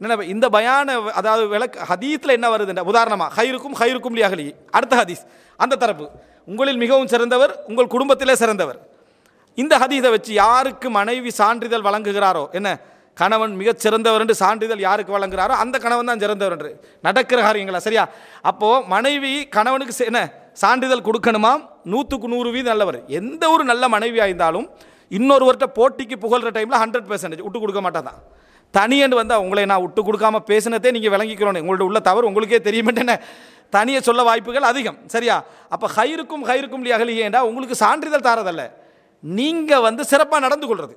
நினைப்ப இந்த பயான அதாவது ஹதீஸில் என்ன வருதுன்ற உதாரணமாக ஹைருக்கும் லியஹ்லி, அடுத்த ஹதீஸ் அந்த தரப்பு, உங்களில் மிகவும் சிறந்தவர் உங்கள் குடும்பத்திலே சிறந்தவர். இந்த ஹதீஸை வச்சு யாருக்கு மனைவி சான்றிதழ் வழங்குகிறாரோ, என்ன கணவன் மிகச் சிறந்தவர் என்று சான்றிதழ் யாருக்கு வழங்குகிறாரோ அந்த கணவன் தான் சிறந்தவர் என்று நடக்கிற காரியங்களா, சரியா? அப்போது மனைவி கணவனுக்கு என்ன சான்றிதழ் கொடுக்கணுமா, 100% நல்லவர். எந்த ஒரு நல்ல மனைவியாக இருந்தாலும் இன்னொருவர்கிட்ட போட்டிக்கு புகழ்கிற டைமில் 100% விட்டு கொடுக்க மாட்டாதான். தனியண்டு வந்தால் உங்களை நான் விட்டு கொடுக்காமல் பேசினதே நீங்கள் விளங்கிக்கிறோம், உங்கள்ட்ட உள்ள தவறு உங்களுக்கே தெரியுமென்னு தனியை சொல்ல வாய்ப்புகள் அதிகம், சரியா? அப்போ ஹைருக்கும் லியஹ்லி ஏண்டா உங்களுக்கு சான்றிதழ் தாரதல்ல, நீங்கள் சிறப்பாக நடந்து கொள்வது,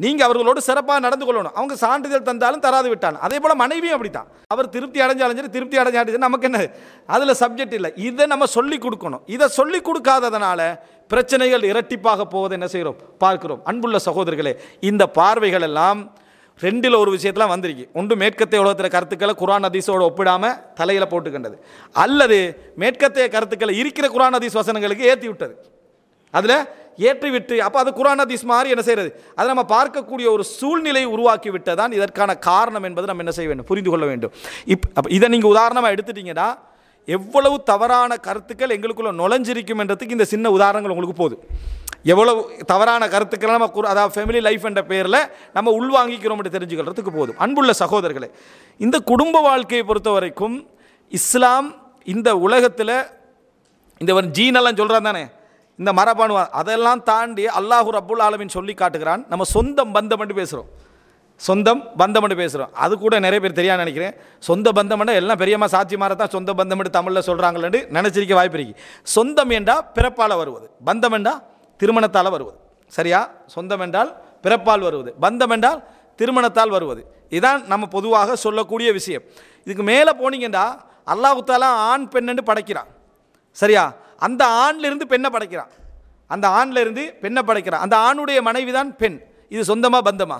நீங்கள் அவர்களோடு சிறப்பாக நடந்து கொள்ளணும். அவங்க சான்றிதழ் தந்தாலும் தராது விட்டான். அதே போல் மனைவியும் அப்படி தான். அவர் திருப்தி அடைஞ்சாலும் திருப்தி அடைஞ்சாலும் நமக்கு என்ன, அதில் சப்ஜெக்ட் இல்லை. இதை நம்ம சொல்லிக் கொடுக்கணும். இதை சொல்லிக் கொடுக்காததுனால பிரச்சனைகள் இரட்டிப்பாக போவதை என்ன செய்கிறோம், பார்க்கிறோம். அன்புள்ள சகோதரர்களே, இந்த பார்வைகள் எல்லாம் ரெண்டில் ஒரு விஷயத்தில் வந்திருக்கு. ஒன்று மேற்கத்திய உலகத்தில் கருத்துக்களை குர்ஆன் ஹதீஸோடு ஒப்பிடாமல் தலையில் போட்டுக்கின்றது, அல்லது மேற்கத்திய கருத்துக்களை இருக்கிற குர்ஆன் ஹதீஸ் வசனங்களுக்கு ஏற்றி விட்டது, அதில் ஏற்றி விட்டு அப்போ அது குர்ஆன் ஹதீஸ் மாதிரி என்ன செய்கிறது, அதை நம்ம பார்க்கக்கூடிய ஒரு சூழ்நிலை உருவாக்கி விட்டதான் இதற்கான காரணம் என்பதை நம்ம என்ன செய்ய வேண்டும், புரிந்து கொள்ள வேண்டும். அப்போ இதை நீங்கள் உதாரணமாக எடுத்துட்டீங்கன்னா எவ்வளவு தவறான கருத்துக்கள் எங்களுக்குள்ள நுழைஞ்சிருக்கும் என்றதுக்கு இந்த சின்ன உதாரணங்கள் உங்களுக்கு போதும். எவ்வளவு தவறான கருத்துக்களை நம்ம அதாவது ஃபேமிலி லைஃப் என்ற பேரில் நம்ம உள்வாங்கிக்கிறோம் என்று தெரிஞ்சுக்கிறதுக்கு போதும். அன்புள்ள சகோதரர்களே, இந்த குடும்ப வாழ்க்கையை பொறுத்த வரைக்கும் இஸ்லாம் இந்த உலகத்தில் இந்த ஜீனெல்லாம் சொல்கிறான் தானே, இந்த மரபணு அதெல்லாம் தாண்டி அல்லாஹு ரப்புல் ஆலமீன் சொல்லி காட்டுகிறான். நம்ம சொந்தம் பந்தம் என்று பேசுகிறோம், சொந்தம் பந்தம் என்று பேசுகிறோம். அது கூட நிறைய பேர் தெரியாது நினைக்கிறேன். சொந்த பந்தம் எல்லாம் பெரியம்மா சாட்சிமாரை தான் சொந்த பந்தம் என்று தமிழில் சொல்கிறாங்களேன்னு நினச்சிருக்க வாய்ப்பு இருக்கு. சொந்தம் என்றால் பிறப்பால் வருவது, பந்தம் என்றால் திருமணத்தால் வருவது. சரியா? சொந்தம் என்றால் பிறப்பால் வருவது, பந்தம் என்றால் திருமணத்தால் வருவது. இதுதான் நம்ம பொதுவாக சொல்லக்கூடிய விஷயம். இதுக்கு மேலே போனீங்கன்னா அல்லாஹ் தஆலா ஆண் பெண் என்று படைக்கிறான். சரியா? அந்த ஆணிலிருந்து பெண்ணை படைக்கிறான், அந்த ஆணிலிருந்து பெண்ணை படைக்கிறான். அந்த ஆணுடைய மனைவி தான் பெண். இது சொந்தமா பந்தமா?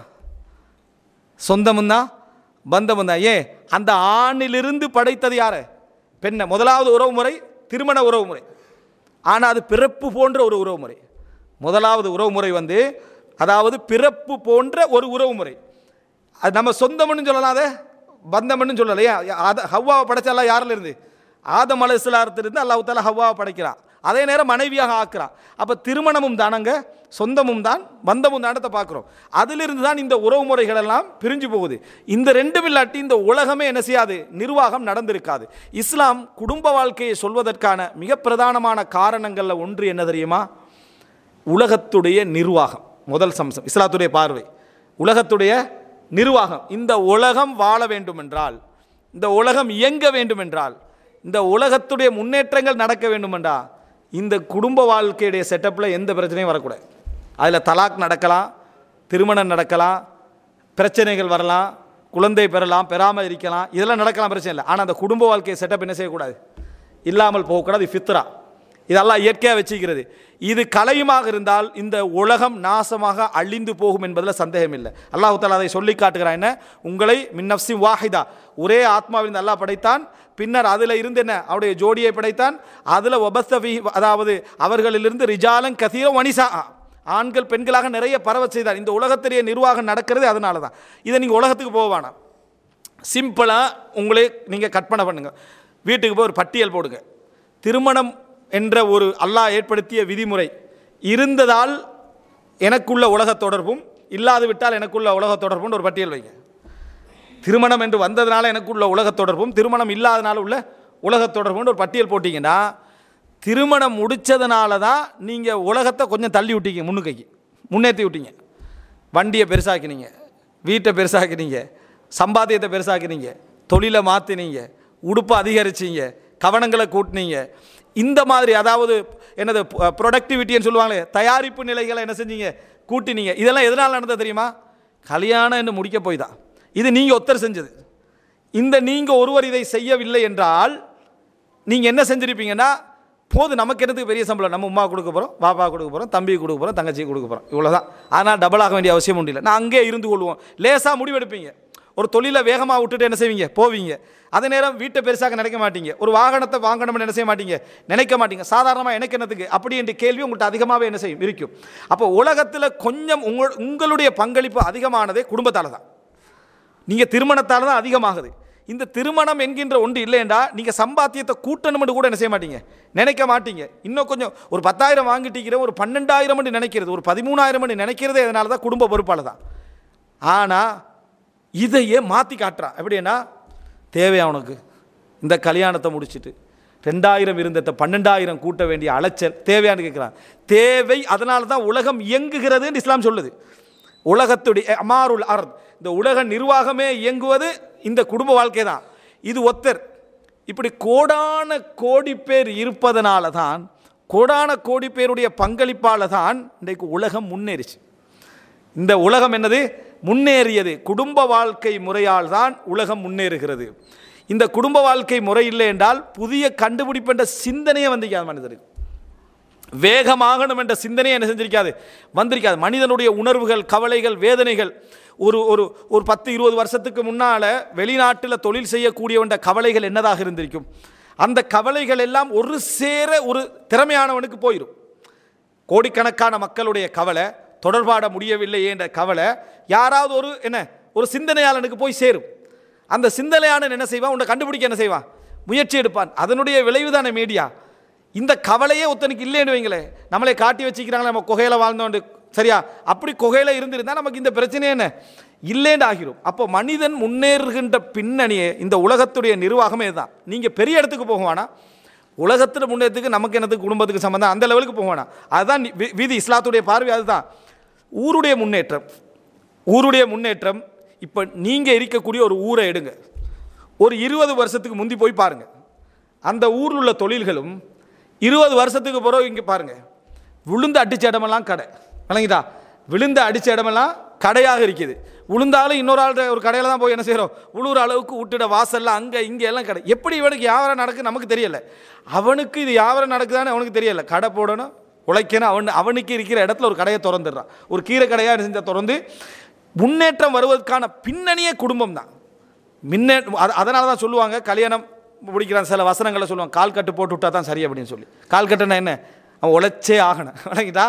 சொந்தமும் தான் பந்தமும் தான். ஏன், அந்த ஆணிலிருந்து படைத்தது யார்? பெண்ணை. முதலாவது உறவு முறை திருமண உறவு முறை. ஆனால் அது பிறப்பு போன்ற ஒரு உறவு முறை. முதலாவது உறவு முறை அதாவது பிறப்பு போன்ற ஒரு உறவு முறை. அது நம்ம சொந்தம்னு சொல்லலாம், அதை பந்தம்னு சொல்லலையா? ஹவ்வாவை படைச்சாலாம் யாரில் இருந்து? ஆதம் அலைஹிஸ்ஸலாத்திலிருந்து அல்லாஹ் தஆலா ஹவ்வாவை படைக்கிறான், அதே நேரம் மனைவியாக ஆக்குறான். அப்போ திருமணமும் தானங்க, சொந்தமும் தான், பந்தமும் தானத்தை பார்க்குறோம். அதிலிருந்து தான் இந்த உறவு முறைகள் எல்லாம் பிரிஞ்சு போகுது. இந்த ரெண்டும் இல்லாட்டி இந்த உலகமே என்ன செய்யாது, நிர்வாகம் நடந்திருக்காது. இஸ்லாம் குடும்ப வாழ்க்கையை சொல்வதற்கான மிக பிரதானமான காரணங்களில் ஒன்று என்ன தெரியுமா? உலகத்துடைய நிர்வாகம். முதல் சம்சம் இஸ்லாத்துடைய பார்வை உலகத்துடைய நிர்வாகம். இந்த உலகம் வாழ வேண்டுமென்றால், இந்த உலகம் இயங்க வேண்டுமென்றால், இந்த உலகத்துடைய முன்னேற்றங்கள் நடக்க வேண்டுமென்றா இந்த குடும்ப வாழ்க்கையுடைய செட்டப்பில் எந்த பிரச்சனையும் வரக்கூடாது. அதில் தலாக் நடக்கலாம், திருமணம் நடக்கலாம், பிரச்சனைகள் வரலாம், குழந்தை பெறலாம், பெறாமல் இருக்கலாம், இதெல்லாம் நடக்கலாம், பிரச்சனை இல்லை. ஆனால் அந்த குடும்ப வாழ்க்கையை செட்டப் என்ன செய்யக்கூடாது, இல்லாமல் போகக்கூடாது. ஃபித்ரா, இதெல்லாம் இயற்கையாக வச்சுக்கிறது. இது கலையுமாக இருந்தால் இந்த உலகம் நாசமாக அழிந்து போகும் என்பதில் சந்தேகம் இல்லை. அல்லாஹ் தஆலா அதை சொல்லி காட்டுகிறான். என்ன, உங்களை மின் நஃப்ஸின் வாஹிதா, ஒரே ஆத்மாவிலிருந்து அல்லாஹ் படைத்தான், பின்னர் அதில் இருந்து என்ன அவருடைய ஜோடியை படைத்தான், அதில் ஒபஸ்தவி அதாவது அவர்களிலிருந்து ரிஜாலன் கதீர வனிசா, ஆண்கள் பெண்களாக நிறைய பரவ செய்தார். இந்த உலகத்திலேயே நிர்வாகம் நடக்கிறது அதனால தான். இதை நீங்கள் உலகத்துக்கு போவானா, சிம்பிளாக உங்களே நீங்கள் கற்பனை பண்ணுங்கள். வீட்டுக்கு போய் ஒரு பட்டியல் போடுங்க. திருமணம் என்ற ஒரு அல்லாஹ் ஏற்படுத்திய விதிமுறை இருந்ததால் எனக்குள்ள உலக தொடர்பும், இல்லாது விட்டால் எனக்குள்ள உலக தொடர்புன்னு ஒரு பட்டியல் வைங்க. திருமணம் என்று வந்ததுனால எனக்குள்ள உலக தொடர்பும், திருமணம் இல்லாதனால உள்ள உலக தொடர்புன்னு ஒரு பட்டியல் போட்டிங்கன்னா, திருமணம் முடித்ததுனால தான் நீங்கள் உலகத்தை கொஞ்சம் தள்ளி விட்டீங்க, முன்னுக்கைக்கு முன்னேற்றி விட்டீங்க. வண்டியை பெருசாக்கினீங்க, வீட்டை பெருசாக்கினீங்க, சம்பாத்தியத்தை பெருசாக்கினீங்க, தொழிலை மாற்றினீங்க, உடுப்பை அதிகரிச்சிங்க, கவனங்களை கூட்டினீங்க. இந்த மாதிரி அதாவது என்னது ப்ரொடக்டிவிட்டின்னு சொல்லுவாங்களே, தயாரிப்பு நிலைகளை என்ன செஞ்சீங்க, கூட்டினீங்க. இதெல்லாம் எதனால் நடந்தது தெரியுமா? கல்யாணம் என்று முடிக்க போய் தான். இது நீங்கள் ஒருத்தர் செஞ்சது. இந்த நீங்கள் ஒருவர் இதை செய்யவில்லை என்றால் நீங்கள் என்ன செஞ்சுருப்பீங்கன்னா, போது நமக்கு என்னத்துக்கு பெரிய சம்பளம், நம்ம உமா கொடுக்க போகிறோம், பாப்பா கொடுக்க போகிறோம், தம்பி கொடுக்க போகிறோம், தங்கச்சி கொடுக்க போகிறோம், இவ்வளோதான். ஆனால் டபுள் ஆக வேண்டிய அவசியம் உண்டு இல்லை. நான் அங்கே இருந்து கொள்வோம். லேசாக முடிவெடுப்பீங்க. ஒரு தொழிலை வேகமாக விட்டுட்டு என்ன செய்வீங்க, போவீங்க. அதே நேரம் வீட்டை பெருசாக நினைக்க மாட்டீங்க. ஒரு வாகனத்தை வாங்கணும்னு என்ன செய்ய மாட்டீங்க, நினைக்க மாட்டீங்க. சாதாரணமாக எனக்கு என்னத்துக்கு அப்படி என்ற கேள்வி உங்கள்கிட்ட அதிகமாகவே என்ன செய்யும், இருக்கும். அப்போ உலகத்தில் கொஞ்சம் உங்களுடைய பங்களிப்பு அதிகமானதே குடும்பத்தால் தான். நீங்கள் திருமணத்தால் தான் அதிகமாகுது. இந்த திருமணம் என்கின்ற ஒன்று இல்லைண்டா நீங்கள் சம்பாத்தியத்தை கூட்டணும்னு கூட என்ன செய்ய மாட்டீங்க, நினைக்க மாட்டீங்க. இன்னும் கொஞ்சம் ஒரு 10,000 வாங்கிட்டீங்கிற, ஒரு 12,000 நினைக்கிறது, ஒரு 13,000 நினைக்கிறதே அதனால தான் குடும்ப பொறுப்பால் தான். ஆனால் இதையே மாற்றி காட்டுறான். எப்படின்னா, தேவையா உனக்கு இந்த கல்யாணத்தை முடிச்சுட்டு 2,000 இருந்ததை 12,000 கூட்ட வேண்டிய அலைச்சல் தேவையான்னு கேட்குறான். தேவை. அதனால தான் உலகம் இயங்குகிறதுன்னு இஸ்லாம் சொல்லுது. உலகத்துடைய அமாருல் அர்த், இந்த உலக நிர்வாகமே இயங்குவது இந்த குடும்ப வாழ்க்கை தான். இது ஒத்தர் இப்படி கோடான கோடி பேர் இருப்பதனால தான், கோடான கோடி பேருடைய பங்களிப்பால் தான் இன்றைக்கு உலகம் முன்னேறிச்சு. இந்த உலகம் என்னது? முன்னேறியது. குடும்ப வாழ்க்கை முறையால் தான் உலகம் முன்னேறுகிறது. இந்த குடும்ப வாழ்க்கை முறை இல்லை என்றால் புதிய கண்டுபிடிப்பு என்ற சிந்தனையே வந்திருக்காது மனிதருக்கு. வேகமாகணும் என்ற சிந்தனையை என்ன செஞ்சிருக்காது, வந்திருக்காது. மனிதனுடைய உணர்வுகள், கவலைகள், வேதனைகள் ஒரு ஒரு ஒரு 10-20 வருஷத்துக்கு முன்னால் வெளிநாட்டில் தொழில் செய்யக்கூடியவன்ற கவலைகள் என்னதாக இருந்திருக்கும்? அந்த கவலைகள் எல்லாம் ஒரு சேர ஒரு திறமையானவனுக்கு போயிடும். கோடிக்கணக்கான மக்களுடைய கவலை, தொடர்பாட முடியவில்லை என்ற கவலை யாராவது ஒரு சிந்தனையாளனுக்கு போய் சேரும். அந்த சிந்தனையாளன் என்ன செய்வான்? உன்னை கண்டுபிடிக்க என்ன செய்வான்? முயற்சி எடுப்பான். அதனுடைய விளைவுதானே மீடியா. இந்த கவலையே ஒருத்தனுக்கு இல்லைன்னு வைங்களேன், நம்மளை காட்டி வச்சுக்கிறாங்களே, நம்ம குகையில் வாழ்ந்தோண்டு, சரியா? அப்படி குகையில் இருந்திருந்தால் நமக்கு இந்த பிரச்சனை என்ன இல்லைன்னு ஆகிரும். அப்போ மனிதன் முன்னேறுகின்ற பின்னணியே இந்த உலகத்துடைய நிர்வாகமே தான். நீங்கள் பெரிய இடத்துக்கு போகுவானா, உலகத்தில் முன்னேறத்துக்கு நமக்கு என்னத்துக்கு குடும்பத்துக்கு சம்பந்தம், அந்த லெவலுக்கு போகுவானா? அதுதான் விதி. இஸ்லாத்துடைய பார்வை அதுதான். ஊருடைய முன்னேற்றம். இப்போ நீங்கள் இருக்கக்கூடிய ஒரு ஊரை எடுங்க, ஒரு 20 வருஷத்துக்கு முந்தி போய் பாருங்கள். அந்த ஊரில் உள்ள தொழில்களும் 20 வருஷத்துக்கு பிறகு இங்கே பாருங்கள், விழுந்து அடித்த இடமெல்லாம் கடை, விளங்கிட்டா? விழுந்து அடித்த இடமெல்லாம் கடையாக இருக்குது. விழுந்தாலும் இன்னொரு ஆள் ஒரு கடையில் தான் போய் என்ன செய்கிறோம், உழுவுற அளவுக்கு விட்டுட வாசலில் அங்கே இங்கே எல்லாம் கடை. எப்படி இவனுக்கு வியாபாரம் நடக்குது நமக்கு தெரியலை, அவனுக்கு இது வியாபாரம் நடக்குதான்னு அவனுக்கு தெரியலை. கடை போடணும், உழைக்கணும். அவனுக்கு இருக்கிற இடத்துல ஒரு கடையை திறந்துடுறான், ஒரு கீரை கடையாக செஞ்ச திறந்து. முன்னேற்றம் வருவதற்கான பின்னணியே குடும்பம் தான். அதனால தான் சொல்லுவாங்க, கல்யாணம் பிடிக்கிறான் சில வசனங்களை சொல்லுவாங்க, கால் கட்டு போட்டு விட்டா தான் சரி அப்படின்னு சொல்லி. கால் கட்டுனா என்ன? அவன் உழைச்சே ஆகணும், வணங்கிட்டா?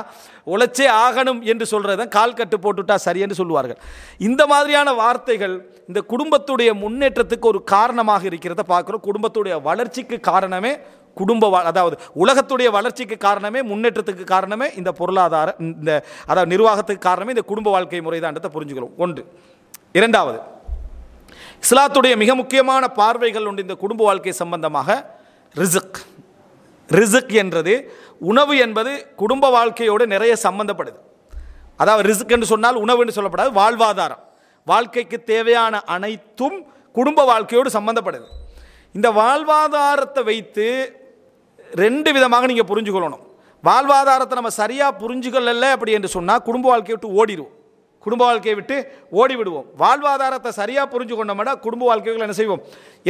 உழைச்சே ஆகணும் என்று சொல்கிறத கால் கட்டு போட்டுவிட்டா சரி என்று சொல்லுவார்கள். இந்த மாதிரியான வார்த்தைகள் இந்த குடும்பத்துடைய முன்னேற்றத்துக்கு ஒரு காரணமாக இருக்கிறத பார்க்குறோம். குடும்பத்துடைய வளர்ச்சிக்கு காரணமே அதாவது உலகத்துடைய வளர்ச்சிக்கு காரணமே, முன்னேற்றத்துக்கு காரணமே இந்த பொருளாதார அதாவது நிர்வாகத்துக்கு காரணமே இந்த குடும்ப வாழ்க்கை முறைதான்றதை புரிஞ்சுக்கிறோம். ஒன்று. இரண்டாவது, இஸ்லாத்துடைய மிக முக்கியமான பார்வைகள் உண்டு இந்த குடும்ப வாழ்க்கை சம்பந்தமாக. ரிஸ்க் என்றது, உணவு என்பது குடும்ப வாழ்க்கையோடு நிறைய சம்பந்தப்படுது. அதாவது ரிஸ்க் என்று சொன்னால் உணவு என்று சொல்லப்படாது, வாழ்வாதாரம். வாழ்க்கைக்கு தேவையான அனைத்தும் குடும்ப வாழ்க்கையோடு சம்பந்தப்படுது. இந்த வாழ்வாதாரத்தை வைத்து 2 விதமாக நீங்கள் புரிஞ்சுக்கொள்ளணும். வாழ்வாதாரத்தை நம்ம சரியாக புரிஞ்சுக்கொள்ளலை அப்படி என்று சொன்னால் குடும்ப வாழ்க்கையை விட்டு ஓடிவிடுவோம். வாழ்வாதாரத்தை சரியாக புரிஞ்சு கொண்டோம்னா குடும்ப வாழ்க்கைகள் என்ன செய்வோம்,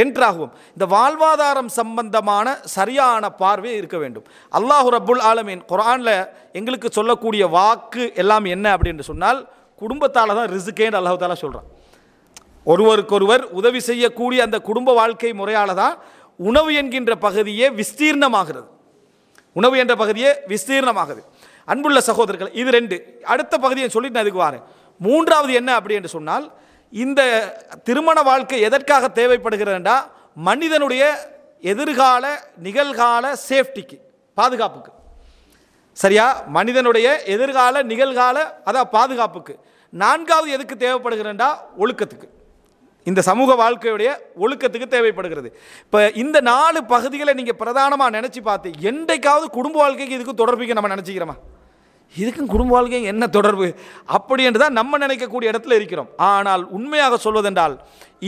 என்ட்ராகுவோம். இந்த வாழ்வாதாரம் சம்பந்தமான சரியான பார்வை இருக்க வேண்டும். அல்லாஹ் ரப்புல் ஆலமீன் குர்ஆனில் எங்களுக்கு சொல்லக்கூடிய வாக்கு எல்லாம் என்ன அப்படின்னு சொன்னால், குடும்பத்தால் தான் ரிஸ்கேன்னு அல்லாஹ் தஆலா சொல்கிறான். ஒருவருக்கொருவர் உதவி செய்யக்கூடிய அந்த குடும்ப வாழ்க்கை முறையால் தான் உணவு என்கின்ற பகுதியே விஸ்தீர்ணமாகிறது. அன்புள்ள சகோதரர்கள், இது 2. அடுத்த பகுதியை சொல்லிட்டு நான் இதுக்கு வரேன். 3வது என்ன அப்படி என்று சொன்னால், இந்த திருமண வாழ்க்கை எதற்காக தேவைப்படுகிறதுனா மனிதனுடைய எதிர்கால நிகழ்கால சேஃப்டிக்கு, பாதுகாப்புக்கு. சரியா? மனிதனுடைய எதிர்கால நிகழ்கால பாதுகாப்புக்கு. 4வது எதுக்கு தேவைப்படுகிறதுனா ஒழுக்கத்துக்கு, இந்த சமூக வாழ்க்கையுடைய ஒழுக்கத்துக்கு தேவைப்படுகிறது. இப்போ இந்த 4 பகுதிகளை நீங்கள் பிரதானமாக நினச்சி பார்த்து என்றைக்காவது குடும்ப வாழ்க்கைக்கு இதுக்கு தொடர்புக்கு நம்ம நினச்சிக்கிறோமா? இதுக்கும் குடும்ப வாழ்க்கைக்கு என்ன தொடர்பு அப்படி என்று தான் நம்ம நினைக்கக்கூடிய இடத்துல இருக்கிறோம். ஆனால் உண்மையாக சொல்வதென்றால்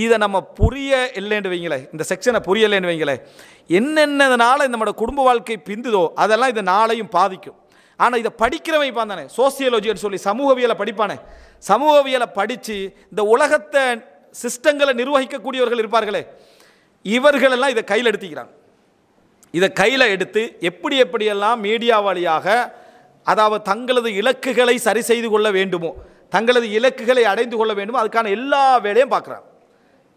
இதை நம்ம புரிய இல்லைன்னு வைங்களேன், இந்த செக்ஷனை புரியலைன்னு வைங்களேன், என்னென்னதுனால நம்மளோட குடும்ப வாழ்க்கை பிந்துதோ அதெல்லாம் இந்த நாளையும் பாதிக்கும். ஆனால் இதை படிக்கிறவன் தானே சோசியலஜின்னு சொல்லி சமூகவியலை படிப்பானே, சமூகவியலை படித்து இந்த உலகத்தை சிஸ்டங்களை நிர்வகிக்கக்கூடியவர்கள் இருப்பார்களே, இவர்களெல்லாம் இதை கையில் எடுத்துக்கிறாங்க. இதை கையில் எடுத்து எப்படியெல்லாம் மீடியா வழியாக, அதாவது தங்களது இலக்குகளை சரி செய்து கொள்ள வேண்டுமோ, தங்களது இலக்குகளை அடைந்து கொள்ள வேண்டுமோ, அதுக்கான எல்லா வேலையும் பார்க்குறாங்க.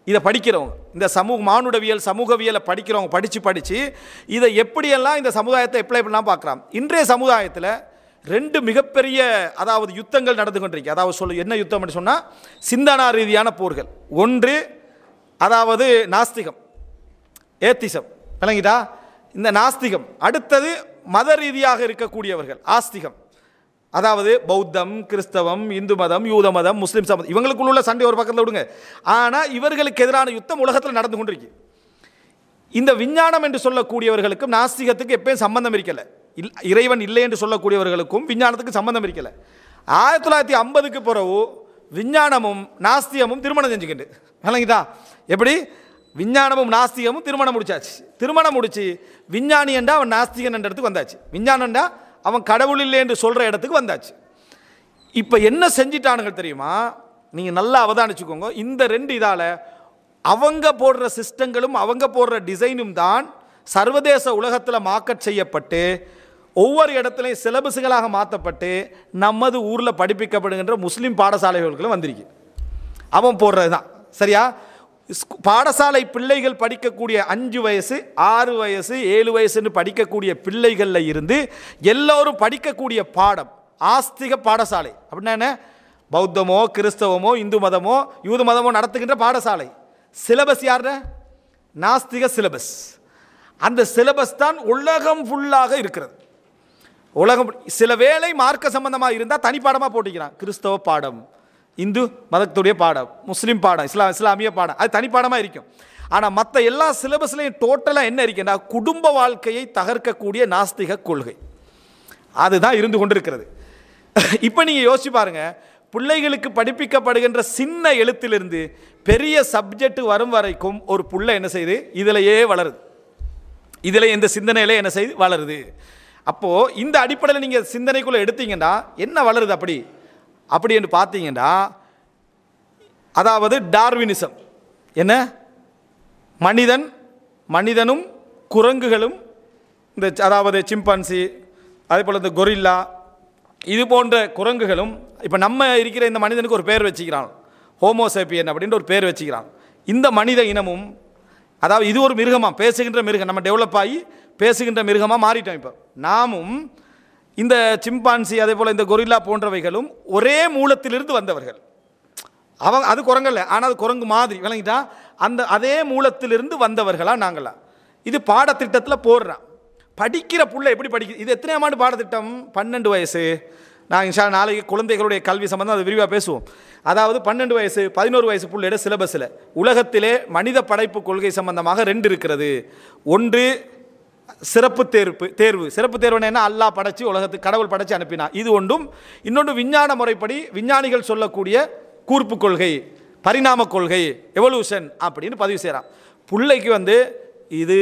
இதை படிக்கிறவங்க, இந்த மானுடவியல் சமூகவியலை படிக்கிறவங்க படித்து இதை எப்படியெல்லாம் இந்த சமுதாயத்தை எப்ளை பண்ணலாம் பார்க்குறாங்க. இன்றைய சமுதாயத்தில் 2 மிகப்பெரிய அதாவது யுத்தங்கள் நடந்து கொண்டிருக்கு. அதாவது என்ன யுத்தம் என்று சொன்னால், சிந்தனா ரீதியான போர்கள். ஒன்று அதாவது நாஸ்திகம், ஏத்திசம், விளங்கிட்டா? இந்த நாஸ்திகம். அடுத்தது மத ரீதியாக இருக்கக்கூடியவர்கள், ஆஸ்திகம். அதாவது பௌத்தம், கிறிஸ்தவம், இந்து மதம், யூத மதம், முஸ்லீம் சமதம், இவங்களுக்குள்ள சண்டை ஒரு பக்கத்தில் விடுங்க. ஆனால் இவர்களுக்கு எதிரான யுத்தம் உலகத்தில் நடந்து கொண்டிருக்கு. இந்த விஞ்ஞானம் என்று சொல்லக்கூடியவர்களுக்கும் நாஸ்திகத்துக்கு எப்பயும் சம்பந்தம் இருக்கலை. இறைவன் இல்லை என்று சொல்லக்கூடியவர்களுக்கும் விஞ்ஞானத்துக்கு சம்பந்தம் இருக்கலை. 1950க்கு பிறகு விஞ்ஞானமும் நாஸ்திகமும் திருமணம் செஞ்சுக்கிட்டு, விளங்கிதா? எப்படி? விஞ்ஞானமும் நாஸ்திகமும் திருமணம் முடிச்சாச்சு. திருமணம் முடிச்சு விஞ்ஞானி என்றா அவன் நாஸ்திகன் என்ற இடத்துக்கு வந்தாச்சு, விஞ்ஞானண்டா அவன் கடவுள் இல்லை என்று சொல்கிற இடத்துக்கு வந்தாச்சு. இப்போ என்ன செஞ்சிட்டானுங்க தெரியுமா? நீங்கள் நல்லா அவதானிச்சுக்கோங்க. இந்த ரெண்டு இதால் அவங்க போடுற சிஸ்டங்களும் அவங்க போடுற டிசைனும் தான் சர்வதேச உலகத்தில் மார்க்கெட் செய்யப்பட்டு ஒவ்வொரு இடத்துலையும் சிலபஸுகளாக மாற்றப்பட்டு நமது ஊரில் படிப்பிக்கப்படுகின்ற முஸ்லீம் பாடசாலைகளுக்கும் வந்திருக்கு. அவன் போடுறது தான் சரியா. பாடசாலை பிள்ளைகள் படிக்கக்கூடிய 5 வயசு 6 வயசு 7 வயசுன்னு படிக்கக்கூடிய பிள்ளைகளில் இருந்து எல்லோரும் படிக்கக்கூடிய பாடம் ஆஸ்திக பாடசாலை. அப்படின்னா என்ன? பௌத்தமோ கிறிஸ்தவமோ இந்து மதமோ யூத மதமோ நடத்துகின்ற பாடசாலை. சிலபஸ் யார்? நாஸ்திக சிலபஸ். அந்த சிலபஸ் தான் உலகம் ஃபுல்லாக இருக்கிறது. உலகம் சில வேளை மார்க்க சம்பந்தமாக இருந்தால் தனிப்பாடமாக போட்டிக்கிறான். கிறிஸ்தவ பாடம், இந்து மதத்துடைய பாடம், முஸ்லீம் பாடம், இஸ்லாமிய பாடம், அது தனிப்பாடமாக இருக்கும். ஆனால் மற்ற எல்லா சிலபஸ்லையும் டோட்டலாக என்ன இருக்குன்னா குடும்ப வாழ்க்கையை தகர்க்கக்கூடிய நாஸ்திக கொள்கை அதுதான் இருந்து கொண்டிருக்கிறது. இப்போ நீங்கள் யோசிச்சு பாருங்க, பிள்ளைகளுக்கு படிப்பிக்கப்படுகின்ற சின்ன எழுத்திலிருந்து பெரிய சப்ஜெக்ட் வரும் வரைக்கும் ஒரு பிள்ளை என்ன செய்யுது? இதிலேயே வளருது. இதில் இந்த சிந்தனையிலே என்ன செய்து வளருது. அப்போது இந்த அடிப்படையில் நீங்கள் சிந்தனைக்குள்ளே எடுத்தீங்கன்னா என்ன வளருது அப்படி என்று பார்த்தீங்கன்னா, அதாவது டார்வினிசம் என்ன? மனிதனும் குரங்குகளும் இந்த அதாவது சிம்பான்சி அதே போல் இந்த கொரில்லா இது போன்ற குரங்குகளும் இப்போ நம்ம இருக்கிற இந்த மனிதனுக்கு ஒரு பேர் வச்சுக்கிறான், ஹோமோசேப்பியன் அப்படின்ற ஒரு பேர் வச்சுக்கிறான். இந்த மனித இனமும் அதாவது இது ஒரு மிருகமாக பேசுகின்ற மிருகம், நம்ம டெவலப் ஆகி பேசுகின்ற மிருகமாக மாறிட்டோம். இப்போ நாமும் இந்த சிம்பான்சி அதே போல் இந்த கொரில்லா போன்றவைகளும் ஒரே மூலத்திலிருந்து வந்தவர்கள். அது குரங்கல்ல, ஆனால் அது குரங்கு மாதிரி விளங்கிட்டா. அதே மூலத்திலிருந்து வந்தவர்களா நாங்களா? இது பாடத்திட்டத்தில் போடுறான். படிக்கிற புள்ள எப்படி படிக்குது? இது எத்தனையாம் ஆண்டு பாடத்திட்டம்? 12 வயசு. நான் நாளைக்கு குழந்தைகளுடைய கல்வி சம்பந்தம் அதை விரிவாக பேசுவோம். அதாவது 12 வயசு 11 வயசு புள்ளையோட சிலபஸில் உலகத்திலே மனித படைப்பு கொள்கை சம்பந்தமாக 2 இருக்கிறது. ஒன்று சிறப்பு தேர்வு. சிறப்பு தேர்வுன்னு என்ன? அல்லாஹ் படைச்சு உலகத்துக்கு கடவுள் படைச்சு அனுப்பினா இது ஒன்றும். இன்னொன்று விஞ்ஞான முறைப்படி விஞ்ஞானிகள் சொல்லக்கூடிய கூர்ப்பு கொள்கை, பரிணாம கொள்கை, எவல்யூஷன் அப்படின்னு பதிவு செய்கிறான். பிள்ளைக்கு இது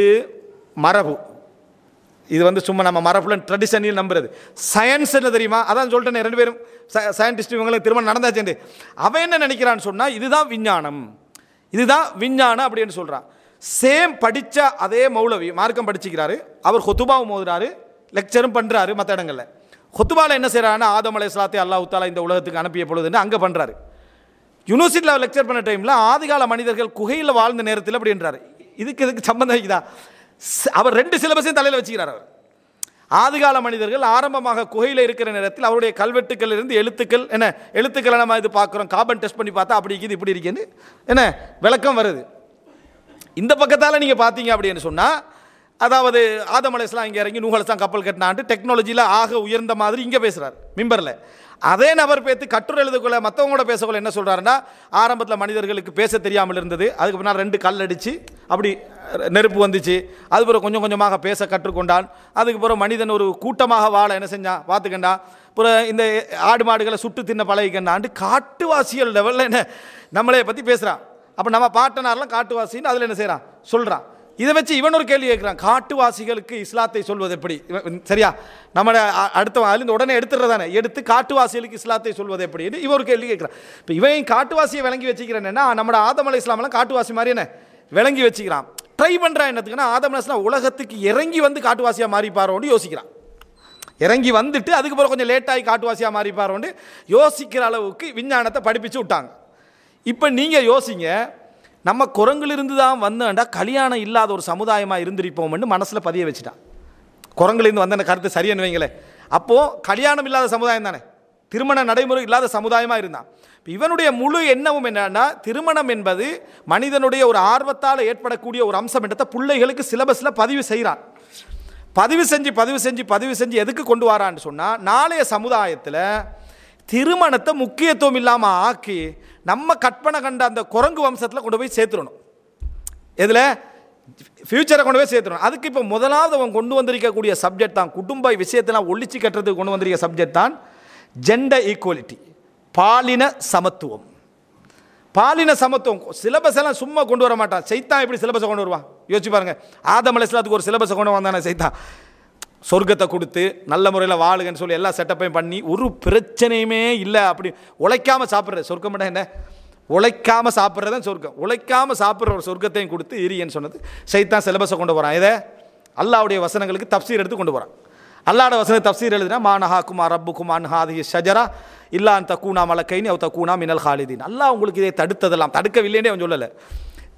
மரபு, இது சும்மா நம்ம மரபுல ட்ரெடிஷனில் நம்புறது. சயின்ஸ் என்ன தெரியுமா? அதான் சொல்லிட்டேன், 2 பேரும் சயின்டிஸ்ட் இவங்களுக்கு திருமணம் நடந்தாச்சு. அவன் என்ன நினைக்கிறான்னு சொன்னால் இதுதான் விஞ்ஞானம், இதுதான் விஞ்ஞானம் அப்படின்னு சொல்கிறான். சேம் படித்த அதே மௌலவி மார்க்கம் படிச்சுக்கிறாரு, அவர் ஹொத்துபாவும் மோதுறாரு, லெக்சரும் பண்ணுறாரு. மற்ற இடங்களில் ஹொத்துபாவில் என்ன செய்கிறாருன்னா ஆதம் அலைஹிஸ்ஸலாத்தை அல்லாஹ் தஆலா இந்த உலகத்துக்கு அனுப்பிய பொழுதுன்னு அங்கே பண்ணுறாரு. யூனிவர்சிட்டியில் லெக்சர் பண்ண டைமில் ஆதிகால மனிதர்கள் குகையில் வாழ்ந்த நேரத்தில் அப்படின்றாரு. இதுக்கு சம்பந்தம் இருக்குதா? அவர் 2 சிலபஸையும் தலையில் வச்சுக்கிறார். அவர் ஆதிகால மனிதர்கள் ஆரம்பமாக குகையில் இருக்கிற நேரத்தில் அவருடைய கல்வெட்டுக்கள் இருந்து எழுத்துக்களை நம்ம இது பார்க்குறோம், கார்பன் டெஸ்ட் பண்ணி பார்த்தா அப்படி இருக்குது இப்படி இருக்குன்னு என்ன விளக்கம் வருது. இந்த பக்கத்தால் நீங்கள் பார்த்தீங்க அப்படின்னு சொன்னால், அதாவது ஆதம் அலைஹிஸ்ஸலாம் இங்கே இறங்கி நூஹ் அலைஹிஸ்ஸலாம் கப்பல் கட்டினான்ட்டு டெக்னாலஜியில் ஆக உயர்ந்த மாதிரி இங்கே பேசுகிறார் மிம்பரில். அதே நபர் பேத்து கட்டுரை எழுதக்குள்ள மற்றவங்களோட பேசக்குள்ள என்ன சொல்கிறாருன்னா, ஆரம்பத்தில் மனிதர்களுக்கு பேச தெரியாமல் இருந்தது, அதுக்கு பின்னால் 2 கல் அடித்து அப்படி நெருப்பு வந்துச்சு, அதுக்கப்புறம் கொஞ்சம் கொஞ்சமாக பேச கற்றுக்கொண்டான், அதுக்கப்புறம் மனிதன் ஒரு கூட்டமாக வாழ என்ன செஞ்சான் பார்த்துக்கண்டான், அப்புறம் இந்த ஆடு மாடுகளை சுட்டு தின்ன பழகிக்கண்டான்ட்டு காட்டுவாசியல் லெவலில் என்ன நம்மளே பற்றி பேசுகிறான். அப்போ நம்ம பாட்டனாரெலாம் காட்டுவாசின்னு அதில் என்ன செய்கிறான் சொல்கிறான். இதை வச்சு இவன் ஒரு கேள்வி கேட்குறான், காட்டுவாசிகளுக்கு இஸ்லாத்தை சொல்வது எப்படி? சரியா, நம்ம அடுத்த அதுலேருந்து உடனே எடுத்துடுறதானே, எடுத்து காட்டுவாசிகளுக்கு இஸ்லாத்தை சொல்வது எப்படின்னு இவன் ஒரு கேள்வி கேட்குறான். இப்போ இவன் காட்டுவாசியை விளங்கி வச்சுக்கிறேன்னா நம்ம ஆதம் அலைஹிஸ்ஸலாம்லாம் காட்டுவாசி மாதிரி என்ன விளங்கி வச்சுக்கிறான். ட்ரை பண்ணுறான் என்னத்துக்குன்னா, ஆதம் அலைஹிஸ்ஸலாம் உலகத்துக்கு இறங்கி காட்டுவாசியாக மாறிப்பாரோன்னு யோசிக்கிறான். இறங்கி வந்துட்டு அதுக்கப்புறம் கொஞ்சம் லேட்டாகி காட்டுவாசியாக மாறிப்பாரோன்னு யோசிக்கிற அளவுக்கு விஞ்ஞானத்தை படிப்பிச்சு விட்டாங்க. இப்போ நீங்கள் யோசிங்க, நம்ம குரங்கிலிருந்து தான் வந்தோண்டா கல்யாணம் இல்லாத ஒரு சமுதாயமாக இருந்திருப்போம்னு மனசில் பதிய வச்சுட்டான். குரங்கிலிருந்து வந்த அந்த கருத்து சரியானு வைங்களேன். அப்போது கல்யாணம் இல்லாத சமுதாயம் தானே, திருமண நடைமுறை இல்லாத சமுதாயமாக இருந்தான். இவனுடைய முழு எண்ணமும் என்னன்னா, திருமணம் என்பது மனிதனுடைய ஒரு ஆர்வத்தால் ஏற்படக்கூடிய ஒரு அம்சம் என்றதை பிள்ளைகளுக்கு சிலபஸில் பதிவு செய்கிறான். பதிவு செஞ்சு எதுக்கு கொண்டு வரான்னு சொன்னால், நாளைய சமுதாயத்தில் திருமணத்தை முக்கியத்துவம் இல்லாமல் ஆக்கி நம்ம கற்பனை கண்ட அந்த குரங்கு வம்சத்தில் கொண்டு போய் சேர்த்துடணும். இதில் ஃபியூச்சரை கொண்டு போய் சேர்த்துடணும். அதுக்கு இப்போ முதலாவது அவன் கொண்டு வந்திருக்கக்கூடிய சப்ஜெக்ட் தான், குடும்ப விஷயத்தெல்லாம் ஒழிச்சு கட்டுறதுக்கு கொண்டு வந்திருக்க சப்ஜெக்ட் தான் ஜெண்டர் ஈக்குவலிட்டி, பாலின சமத்துவம். பாலின சமத்துவம் சிலபஸ் எல்லாம் சும்மா கொண்டு வர மாட்டான். சைத்தான் எப்படி சிலபஸை கொண்டு வருவான் யோசிச்சு பாருங்க. ஆதம் அலைஹிஸ்ஸலாத்துக்கு ஒரு சிலபஸை கொண்டு வந்தானே சைத்தான். சொர்க்கத்தை கொடுத்து நல்ல முறையில் வாழுங்கன்னு சொல்லி எல்லா செட்டப்பையும் பண்ணி ஒரு பிரச்சனையுமே இல்லை. அப்படி உழைக்காமல் சாப்பிட்றது சொர்க்கம் என்ன? உழைக்காமல் சாப்பிட்றது தான் சொர்க்கம். உழைக்காமல் சாப்பிட்ற ஒரு சொர்க்கத்தையும் கொடுத்து எரியன்னு சொன்னது சைத்தான் சிலபஸை கொண்டு போகிறான். இதை அல்லாஹ்வுடைய வசனங்களுக்கு தப்சீர் எடுத்து கொண்டு போகிறான். அல்லாஹ்வுடைய வசன தப்சீர் எழுதுனா மானஹாக்குமா ரப்புக்குமா அன் ஹாதிஹி ஷஜரா இல்லா அன் தக்கூனா மலக்கைனி அவ் தக்கூனா மினல் ஹாலிதீன். அல்லாஹ் உங்களுக்கு இதை தடுத்ததெல்லாம், தடுக்கவில்லைன்னே அவன் சொல்லலை,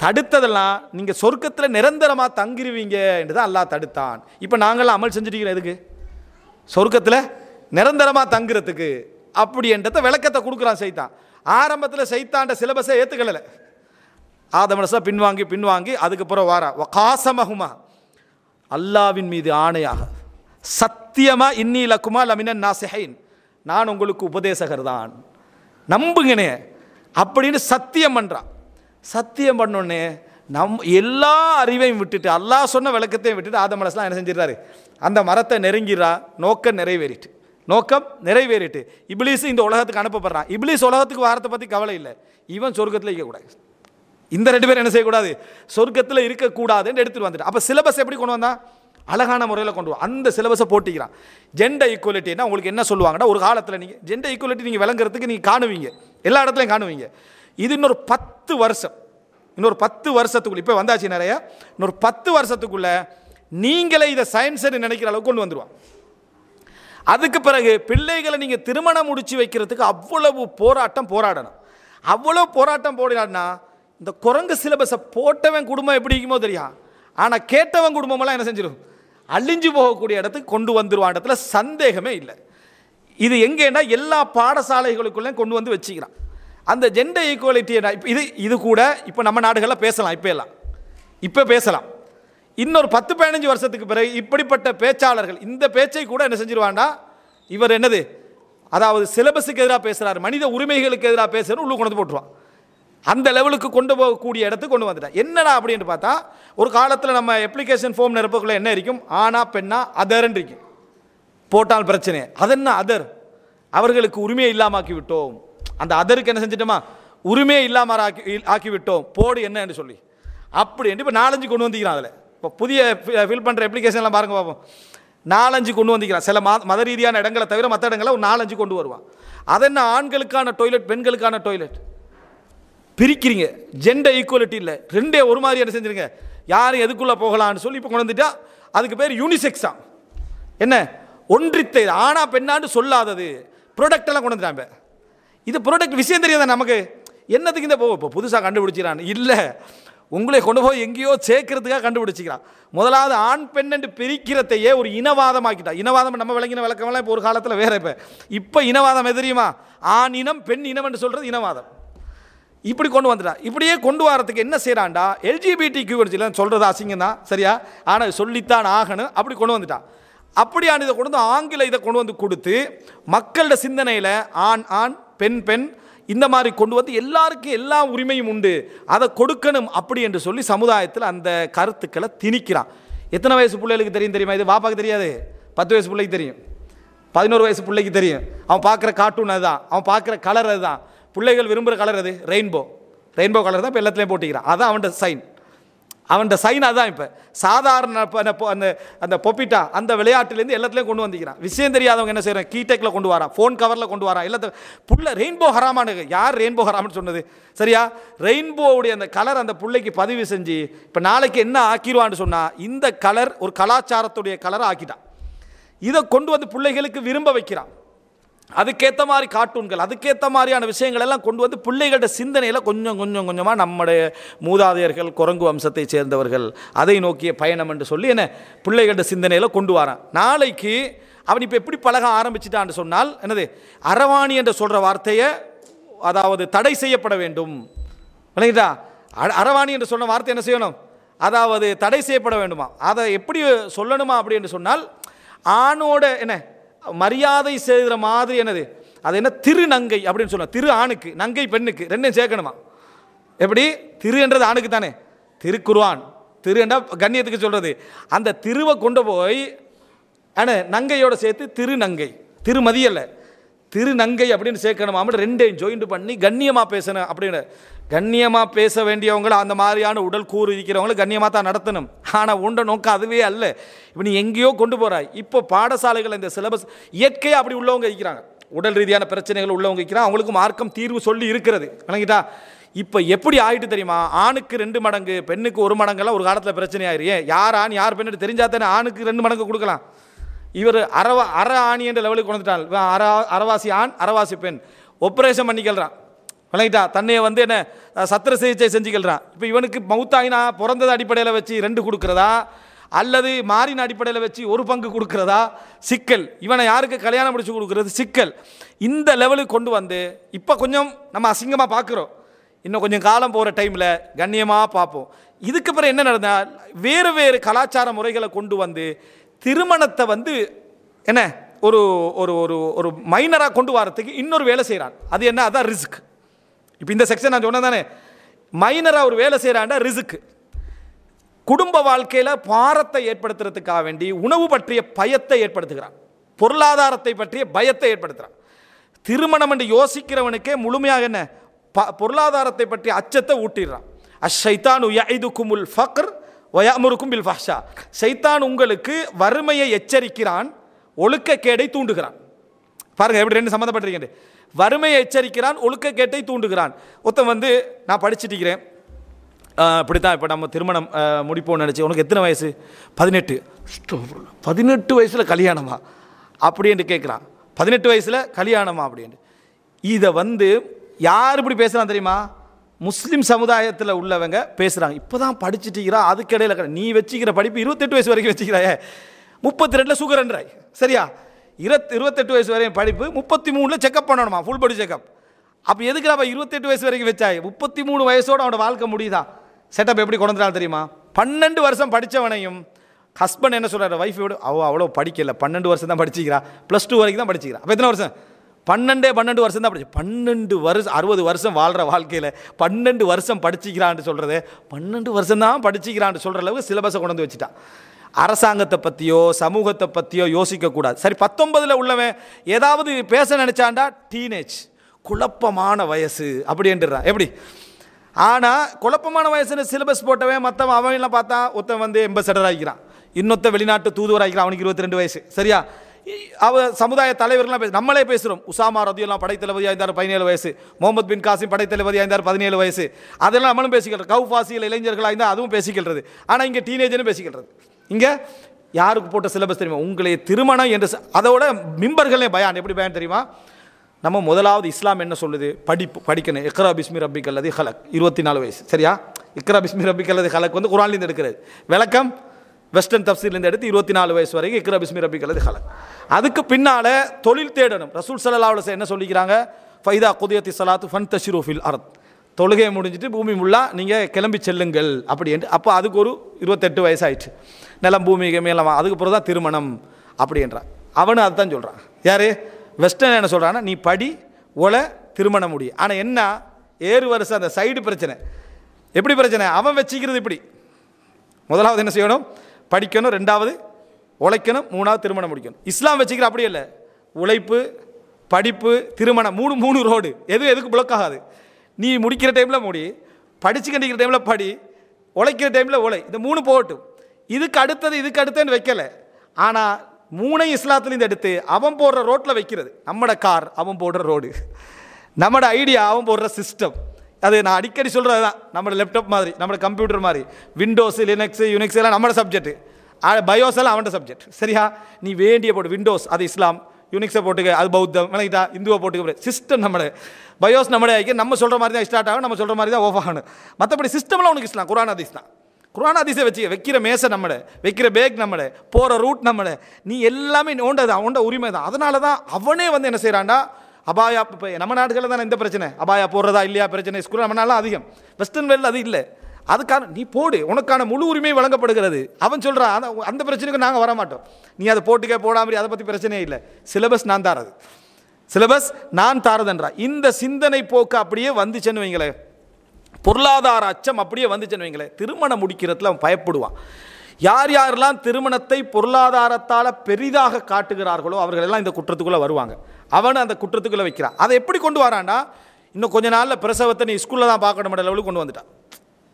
தடுத்ததெல்லாம் நீங்கள் சொர்க்கத்தில் நிரந்தரமாக தங்கிருவீங்க என்று தான் அல்லாஹ் தடுத்தான். இப்போ நாங்களாம் அமல் செஞ்சுட்டீங்க எதுக்கு? சொர்க்கத்தில் நிரந்தரமாக தங்குறதுக்கு. அப்படி என்றதை விளக்கத்தை கொடுக்குறான் சைத்தான். ஆரம்பத்தில் சைத்தாண்ட சிலபஸை ஏற்றுக்கலை. ஆதம் அலைஹிஸ்ஸலாம் பின்வாங்கி அதுக்கப்புறம் வாரா காசமகுமா அல்லாவின் மீது ஆணையாக சத்தியமா இன்னி லக்குமா லமினன் நாசிஹீன், நான் உங்களுக்கு உபதேசகர் தான், நம்புங்கனே அப்படின்னு சத்தியம் பண்ணுறான். சத்தியம் பண்ணோடனே எல்லா அறிவையும் விட்டுட்டு அல்லாஹ் சொன்ன விளக்கத்தையும் விட்டுட்டு ஆதம் அலைஹிஸ்ஸலாம் என்ன செஞ்சிடறாரு? அந்த மரத்தை நெருங்கிறா. நோக்கம் நிறைவேறிட்டு இப்லீஸ் இந்த உலகத்துக்கு அனுப்பப்படுறான். இப்லீஸ் உலகத்துக்கு வாரத்தை பற்றி கவலை இல்லை, இவன் சொர்க்கத்தில் இருக்கக்கூடாது. இந்த 2 பேரும் என்ன செய்யக்கூடாது? சொர்க்கத்தில் இருக்கக்கூடாதுன்னு எடுத்துட்டு வந்துட்டு. அப்போ சிலபஸ் எப்படி கொண்டு வந்தான்? அழகான முறையில் கொண்டு வா. அந்த சிலபஸை போட்டிக்கிறான். ஜெண்டர் ஈக்குவலிட்டின்னா உங்களுக்கு என்ன சொல்லுவாங்கன்னா, ஒரு காலத்தில் நீங்கள் ஜெண்டர் ஈக்குவலிட்டி நீங்கள் விளங்குறதுக்கு நீங்கள் காணுவீங்க, எல்லா இடத்துலையும் காணுவீங்க. இது இன்னொரு 10 வருஷத்துக்குள்ள இப்போ வந்தாச்சு நிறைய. இன்னொரு 10 வருஷத்துக்குள்ள நீங்களே இதை சயின்ஸ் நினைக்கிற அளவுக்கு கொண்டு வந்துடுவான். அதுக்கு பிறகு பிள்ளைகளை நீங்கள் திருமணம் முடிச்சு வைக்கிறதுக்கு அவ்வளவு போராடணும். அவ்வளோ போராட்டம் போடாடினா இந்த குரங்கு சிலபஸை போட்டவன் குடும்பம் எப்படி இருக்குமோ தெரியும். ஆனால் கேட்டவன் குடும்பமெல்லாம் என்ன செஞ்சிடும்? அழிஞ்சு போகக்கூடிய இடத்துக்கு கொண்டு வந்துடுவான். இடத்துல சந்தேகமே இல்லை. இது எங்கேன்னா எல்லா பாடசாலைகளுக்குள்ளே கொண்டு வந்து வச்சுக்கிறான். அந்த ஜெண்டர் ஈக்குவலிட்டி இது கூட இப்போ நம்ம நாடுகளில் பேசலாம். இப்போ பேசலாம். இன்னொரு 10-15 வருஷத்துக்கு பிறகு இப்படிப்பட்ட பேச்சாளர்கள் இந்த பேச்சை கூட என்ன செஞ்சிருவாண்டா, இவர் என்னது அதாவது சிலபஸுக்கு எதிராக பேசுகிறார், மனித உரிமைகளுக்கு எதிராக பேசுகிறார், உள்ளே கொண்டு வந்து போட்டுருவான். அந்த லெவலுக்கு கொண்டு போகக்கூடிய இடத்துக்கு கொண்டு வந்துட்டா. என்னடா அப்படின்னு பார்த்தா, ஒரு காலத்தில் நம்ம அப்ளிகேஷன் ஃபார்ம் நிரப்பக்குள்ள என்ன இருக்கும்? ஆனா பெண்ணா அதர்ன்னு இருக்கும். போட்டால் பிரச்சனை. அதென்ன அதர்? அவர்களுக்கு உரிமையை இல்லாமாக்கி விட்டோம். அந்த அதருக்கு என்ன செஞ்சிட்டோமா? உரிமையை இல்லாமல் ஆக்கி விட்டோம். போடு என்ன என்று சொல்லி அப்படி என்று இப்போ 4-5 கொண்டு வந்துக்கிறான். அதில் இப்போ புதிய ஃபில் பண்ணுற அப்ளிகேஷன்லாம் பாருங்க பார்ப்போம். 4-5 கொண்டு வந்துக்கிறான். சில மத ரீதியான இடங்களை தவிர மற்ற இடங்களை ஒரு 4-5 கொண்டு வருவான். அதென்ன ஆண்களுக்கான டாய்லெட், பெண்களுக்கான டாய்லெட் பிரிக்கிறீங்க. ஜெண்டர் ஈக்குவலிட்டி இல்லை, ரெண்டே ஒரு மாதிரி என்ன செஞ்சுருங்க, யாரும் எதுக்குள்ளே போகலான்னு சொல்லி இப்போ கொண்டு வந்துட்டா. அதுக்கு பேர் யூனிசெக்ஸா. என்ன ஒன்றித்தை ஆனா பெண்ணான்னு சொல்லாதது ப்ராடக்ட் எல்லாம் கொண்டு வந்துட்டாங்க. இது ப்ராடக்ட் விஷயம் தெரியாத நமக்கு என்னத்துக்கு இந்த இப்போ புதுசாக கண்டுபிடிச்சிடான்னு இல்லை, உங்களை கொண்டு போய் எங்கேயோ சேர்க்கறதுக்காக கண்டுபிடிச்சிக்கிறான். முதலாவது ஆண் பெண் என்று பிரிக்கிறதையே ஒரு இனவாதமாக்கிட்டா. இனவாதம் நம்ம விளங்கின விளக்கமெல்லாம் இப்போ ஒரு காலத்தில் வேற. இப்போ இனவாதம் எது தெரியுமா? ஆண் இனம் பெண் இனம் என்று சொல்கிறது இனவாதம். இப்படி கொண்டு வந்துட்டா. இப்படியே கொண்டு வரதுக்கு என்ன செய்யறான்டா, எல்ஜிபிடிக்யூ சொல்கிறது அசிங்கம் தான் சரியா, ஆனால் சொல்லித்தான் ஆகணும். அப்படி கொண்டு வந்துட்டான். அப்படியான இதை கொண்டு வந்து ஆங்கில இதை கொண்டு வந்து கொடுத்து மக்களோட சிந்தனையில் ஆண் ஆண் பெண் பெண் இந்த மாதிரி கொண்டு வந்து எல்லாருக்கும் எல்லா உரிமையும் உண்டு, அதை கொடுக்கணும் அப்படி என்று சொல்லி சமுதாயத்தில் அந்த கருத்துக்களை திணிக்கிறான். எத்தனை வயசு பிள்ளைகளுக்கு தெரியுமா? இது பாப்பாக்கு தெரியாது. 10 வயசு பிள்ளைக்கு தெரியும், 11 வயசு பிள்ளைக்கு தெரியும். அவன் பார்க்குற கார்ட்டூன் அதுதான், அவன் பார்க்குற கலர் அதுதான். பிள்ளைகள் விரும்புகிற கலர் அது ரெயின்போ கலர் தான் இப்போ எல்லாத்துலேயும் போட்டிக்கிறான். அதுதான் அவன்கிட்ட சைன் அதுதான். இப்போ சாதாரண அந்த பொப்பிட்டா அந்த விளையாட்டுலேருந்து எல்லாத்துலேயும் கொண்டு வந்துக்கிறான். விஷயம் தெரியாதவங்க என்ன செய்கிறான், கீடெக்கில் கொண்டு வரான், ஃபோன் கவரில் கொண்டு வரான். எல்லாத்தையும் புள்ள ரெயின்போ ஹராமானு. யார் ரெயின்போ ஹராம்னு சொன்னது? சரியா, ரெயின்போவுடைய அந்த கலர் அந்த பிள்ளைக்கு பதிவு செஞ்சு இப்போ நாளைக்கு என்ன ஆக்கிடுவான்னு சொன்னால் இந்த கலர் ஒரு கலாச்சாரத்துடைய கலரை ஆக்கிட்டான். இதை கொண்டு வந்து பிள்ளைகளுக்கு விரும்ப வைக்கிறான். அதுக்கேற்ற மாதிரி கார்ட்டூன்கள், அதுக்கேற்ற மாதிரியான விஷயங்கள் எல்லாம் கொண்டு வந்து பிள்ளைகளோட சிந்தனையில் கொஞ்சமாக நம்முடைய மூதாதையர்கள் குரங்கு வம்சத்தை சேர்ந்தவர்கள் அதை நோக்கிய பயணம் என்று சொல்லி என்ன பிள்ளைகளோட சிந்தனையில் கொண்டு வரான். நாளைக்கு அவன் இப்போ எப்படி பழக ஆரம்பிச்சிட்டான்னு சொன்னால் என்னது, அரவாணி என்று சொல்கிற வார்த்தையை அதாவது தடை செய்யப்பட வேண்டும். விளங்கிட்டா? அரவாணி என்று சொன்ன வார்த்தை என்ன செய்யணும், அதாவது தடை செய்யப்பட வேண்டுமா. அதை எப்படி சொல்லணுமா அப்படின்னு சொன்னால், ஆணோட என்ன மரியாதை செய்கிற மாதிரி என்னது, அது என்ன திருநங்கை அப்படின்னு சொன்ன, திரு ஆணுக்கு நங்கை பெண்ணுக்கு ரெண்டையும் சேர்க்கணுமா. எப்படி? திரு என்றது ஆணுக்கு தானே, திருக்குர்ஆன் திரு என்றா கண்ணியத்துக்கு சொல்றது. அந்த திருவை கொண்டு போய் நங்கையோட சேர்த்து திருநங்கை, திருமதி அல்ல திருநங்கை அப்படின்னு சேர்க்கணும். அப்படி ரெண்டையும் ஜாயிண்ட் பண்ணி கண்ணியமாக பேசணும் அப்படின்னு. கண்ணியமாக பேச வேண்டியவங்களை அந்த மாதிரியான உடல் கூறு இருக்கிறவங்கள கண்ணியமாக தான் நடத்தணும். ஆனால் உண்ட நோக்கம் அதுவே அல்ல. இப்போ நீ எங்கேயோ கொண்டு போகிறாய். இப்போ பாடசாலைகள் இந்த சிலபஸ் இயற்கையாக அப்படி உள்ளவங்க இருக்கிறாங்க, உடல் ரீதியான பிரச்சனைகள் உள்ளவங்க இருக்கிறாங்க, அவங்களுக்கு மார்க்கம் தீர்வு சொல்லி இருக்கிறது. விளங்கிட்டா? இப்போ எப்படி ஆகிட்டு தெரியுமா? ஆணுக்கு 2 மடங்கு பெண்ணுக்கு 1 மடங்கெல்லாம் ஒரு காலத்தில் பிரச்சனை ஆயிரு. யார் ஆண் யார் பெண்ணு தெரிஞ்சா தானே ஆணுக்கு 2 மடங்கு கொடுக்கலாம். இவர் அரை ஆணி என்ற லெவலுக்கு கொண்டுட்டால் அரைவாசி ஆண் அரைவாசி பெண் ஆப்ரேஷன் பண்ணிக்கிறான். விளங்கிட்டா? தன்னையை வந்து என்ன சத்திர சிகிச்சை செஞ்சுக்கிறான். இப்போ இவனுக்கு மவுத்தாயினா பிறந்தது அடிப்படையில் வச்சு 2 கொடுக்குறதா அல்லது மாறின அடிப்படையில் வச்சு 1 பங்கு கொடுக்குறதா சிக்கல். இவனை யாருக்கு கல்யாணம் முடிச்சு கொடுக்குறது சிக்கல். இந்த லெவலுக்கு கொண்டு வந்து இப்போ கொஞ்சம் நம்ம அசிங்கமாக பார்க்குறோம். இன்னும் கொஞ்சம் காலம் போகிற டைமில் கண்ணியமாக பார்ப்போம். இதுக்கு பிறகு என்ன நடந்தால் வேறு வேறு கலாச்சார முறைகளை கொண்டு வந்து திருமணத்தை வந்து என்ன ஒரு ஒரு ஒரு ஒரு மைனராக கொண்டு வரத்துக்கு இன்னொரு வேலை செய்கிறான். அது என்ன? அதான் ரிஸ்க். இப்போ இந்த செக்ஷன் நான் சொன்னேன் தானே, மைனராக ஒரு வேலை செய்கிறான்டா ரிஸ்க். குடும்ப வாழ்க்கையில் பாரத்தை ஏற்படுத்துறதுக்காக வேண்டி உணவு பற்றிய பயத்தை ஏற்படுத்துகிறான், பொருளாதாரத்தை பற்றிய பயத்தை ஏற்படுத்துகிறான். திருமணம் என்று யோசிக்கிறவனுக்கே முழுமையாக என்ன பொருளாதாரத்தை பற்றிய அச்சத்தை ஊட்டிடுறான். அஷைத்தானு யஇதுகுமுல் ஃபக்ர் வயமுருக்கும் பில் ஃபஹ்ஷா. சைத்தான் உங்களுக்கு வறுமையை எச்சரிக்கிறான், ஒழுக்கக்கேடை தூண்டுகிறான். பாருங்க எப்படி 2 சம்மந்தப்பட்டிருக்கேன். வறுமையை எச்சரிக்கிறான், ஒழுக்கக்கேட்டை தூண்டுகிறான். ஒருத்தன் வந்து நான் படிச்சுட்டிருக்கிறேன், இப்படித்தான் இப்போ நம்ம திருமணம் முடிப்போம்னு நினச்சி, உனக்கு எத்தனை வயசு? 18. 18 வயசில் கல்யாணமா அப்படின்னு கேட்குறான். 18 வயசில் கல்யாணமா அப்படின்னு. இதை வந்து யார் இப்படி பேசுகிறான் தெரியுமா? முஸ்லீம் சமுதாயத்தில் உள்ளவங்க பேசுகிறாங்க. இப்போ தான் படிச்சுட்டிக்கிறா, அதுக்கிடையில் நீ வச்சுக்கிற படிப்பு 28 வயசு வரைக்கும் வச்சுக்கிறாயே, 32 சுகர்ன்றாய். சரியா? 28 வயசு வரையும் படிப்பு, 33 செக்அப் பண்ணணுமா, ஃபுல் பாடி செக்அப். அப்போ எதுக்கு நம்ம 28 வயசு வரைக்கும் வச்சாய்? 33 வயசோடு அவனோட வாழ்க்கை முடியுதா? செட்டப் எப்படி கொண்டுறான் தெரியுமா? 12 வருஷம் படித்தவனையும் ஹஸ்பண்ட் என்ன சொல்கிறார், ஒய்ஃபோடு அவ்வளோ படிக்கல, 12 வருஷம் தான் படிச்சிக்கிறா, +2 வரைக்கும் தான் படிச்சிக்கிறா. அப்போ எத்தனை வருஷம்? 12 வருஷம் தான் படிச்சு. 12 வருஷம் 60 வருஷம் வாழ்கிற வாழ்க்கையில் 12 வருஷம் படிச்சிக்கிறான்னு சொல்கிறது, 12 வருஷம் தான் படிச்சிக்கிறான்னு சொல்கிற அளவுக்கு சிலபஸை கொண்டு வந்து வச்சுட்டான். அரசாங்கத்தை பற்றியோ சமூகத்தை பற்றியோ யோசிக்கக்கூடாது. சரி, 19 உள்ளவன் ஏதாவது பேச நினச்சாண்டா டீனேஜ், குழப்பமான வயசு அப்படின்றான். எப்படி? ஆனால் குழப்பமான வயசுன்னு சிலபஸ் போட்டவன் மற்றவன் அவன்லாம் பார்த்தா ஒருத்தன் வந்து எம்பசடர் ஆகிக்கிறான், இன்னொருத்த வெளிநாட்டு தூதுவர் ஆகிக்கிறான், அவனுக்கு 22 வயசு. சரியா? சமுதாய தலைவர்கள்லாம் நம்மளே பேசுகிறோம். உசாமா ரதியெல்லாம் படைத்தளபதியாக இருந்தார் 17 வயசு, முகமது பின் காசிம் படைத்தளபதியாக இருந்தார் 17 வயசு. அதெல்லாம் நம்மளும் பேசிக்கிறது. கவுஃபாசியில் இளைஞர்களாக இருந்தால் அதுவும் பேசிக்கிறது. ஆனால் இங்கே டீனேஜர்னு பேசிக்கிறது. இங்கே யாருக்கு போட்ட சிலபஸ் தெரியுமா? உங்களே திருமணம் என்று. அதோட மிம்பர்களே பயான் எப்படி பயான் தெரியுமா? நம்ம முதலாவது இஸ்லாம் என்ன சொல்லுது? படிக்கணும். இக்ரா பிஸ்மி ரப்பிக் அல்லதி ஹலக், 24 வயசு. சரியா? இக்ரா பிஸ்மி ரப்பிக் அல்லதி ஹலக் வந்து குர்ஆன்லேருந்து எடுக்கிறது. விளக்கம் வெஸ்டர்ன் தஃப்சீர்லேருந்து எடுத்து 24 வயசு வரைக்கும் இக்ரா பிஸ்மி ரப்பிக் அல்லதி ஹலக். அதுக்கு பின்னால் தொழில் தேடணும். ரசூல் ஸல்லல்லாஹு அலைஹி வஸல்லம் என்ன சொல்லிக்கிறாங்க? ஃபைதா குதியத்தி ஸலாத்து ஃபன்தஷிரு ஃபில் அர்த், தொழுகை முடிஞ்சிட்டு பூமி முல்லா நீங்கள் கிளம்பி செல்லுங்கள் அப்படின்ட்டு. அப்போ அதுக்கு ஒரு 28 வயசு ஆயிடுச்சு. நிலம் பூமி மேலமா, அதுக்கு பிறகு தான் திருமணம் அப்படின்றான். அவனு அதுதான் சொல்கிறான். யார்? வெஸ்டர்ன் என்ன சொல்கிறான்னா, நீ படி ஒலை திருமணம் முடியும். ஆனால் என்ன 7 வருஷம் அந்த சைடு பிரச்சனை. எப்படி பிரச்சனை? அவன் வச்சுக்கிறது இப்படி. முதலாவது என்ன செய்யணும்? படிக்கணும், 2வது உழைக்கணும், 3வது திருமணம் முடிக்கணும். இஸ்லாம் வச்சுக்கிற அப்படி இல்லை. உழைப்பு, படிப்பு, திருமணம், 3 ரோடு. எதுக்கு பிளாக் ஆகாது. நீ முடிக்கிற டைமில் முடி, படிச்சுக்கிற டைமில் படி, உழைக்கிற டைமில் உழை. இந்த 3 போகட்டும். இதுக்கு அடுத்ததுன்னு வைக்கலை. ஆனால் 3 இஸ்லாத்துலேருந்து எடுத்து அவன் போடுற ரோட்டில் வைக்கிறது. நம்மட கார் அவன் போடுற ரோடு, நம்மட ஐடியா அவன் போடுற சிஸ்டம். அது நான் அடிக்கடி சொல்கிறது தான். நம்மளோட லேப்டாப் மாதிரி, நம்மளோட கம்ப்யூட்டர் மாதிரி, விண்டோஸ், லினக்ஸ், யூனிக்ஸ் எல்லாம் நம்மளோட சப்ஜெக்ட், பயோஸ் எல்லாம் அவனோட சப்ஜெக்ட். சரியா? நீ வேண்டிய போட்டு விண்டோஸ் அது இஸ்லாம், யூனிக்ஸை போட்டுக்க அது பௌத்தம், விளங்கிட்டா? இந்துவை போட்டுக்க. சிஸ்டம் நம்மளோட பயோஸ் நம்மளே ஆகி நம்ம சொல்கிற மாதிரி தான் ஸ்டார்ட் ஆகும், நம்ம சொல்கிற மாதிரி தான் ஆஃப் ஆகணும். மற்றபடி சிஸ்டம்லாம் உனக்கு இஸ்லாம், குர்ஆன் ஹதீஸ் தான். குர்ஆன் ஹதீஸை வைக்கிற மேசை நம்மளை, வைக்கிற பேக் நம்மளை, போகிற ரூட் நம்மளை, நீ எல்லாமே நோண்டது அவனோட உரிமை தான். அதனால தான் அவனே வந்து என்ன செய்கிறான்டா, அபாயா. இப்போ நம்ம நாடுகளில் தானே இந்த பிரச்சனை, அபாயா போடுறதா இல்லையா பிரச்சனை. ஸ்கூல் நம்ம நாளாக அதிகம், வெஸ்டர்ன் வேர்ல்டில் அது இல்லை. அதுக்கான நீ போடு, உனக்கான முழு உரிமை வழங்கப்படுகிறது. அவன் சொல்கிறான் அந்த பிரச்சனைக்கு நாங்கள் வர மாட்டோம், நீ அதை போட்டுக்க போடாமல், அதை பற்றி பிரச்சனையே இல்லை. சிலபஸ் நான் தாரது, சிலபஸ் நான் தாரதுன்றா. இந்த சிந்தனை போக்கு அப்படியே வந்துச்சுன்னு வைங்களேன், பொருளாதார அச்சம் அப்படியே வந்துச்சுன்னு வைங்களேன், திருமணம் முடிக்கிறதுல அவன் பயப்படுவான். யார் யாரெல்லாம் திருமணத்தை பொருளாதாரத்தால் பெரிதாக காட்டுகிறார்களோ அவர்கள் எல்லாம் இந்த குற்றத்துக்குள்ளே வருவாங்க. அவனை அந்த குற்றத்துக்குள்ளே வைக்கிறான். அதை எப்படி கொண்டு வரான்னா, இன்னும் கொஞ்ச நாளில் பிரசவத்தை நீ ஸ்கூலில் தான் பார்க்கணும் லெவலுக்கு கொண்டு வந்துட்டான்.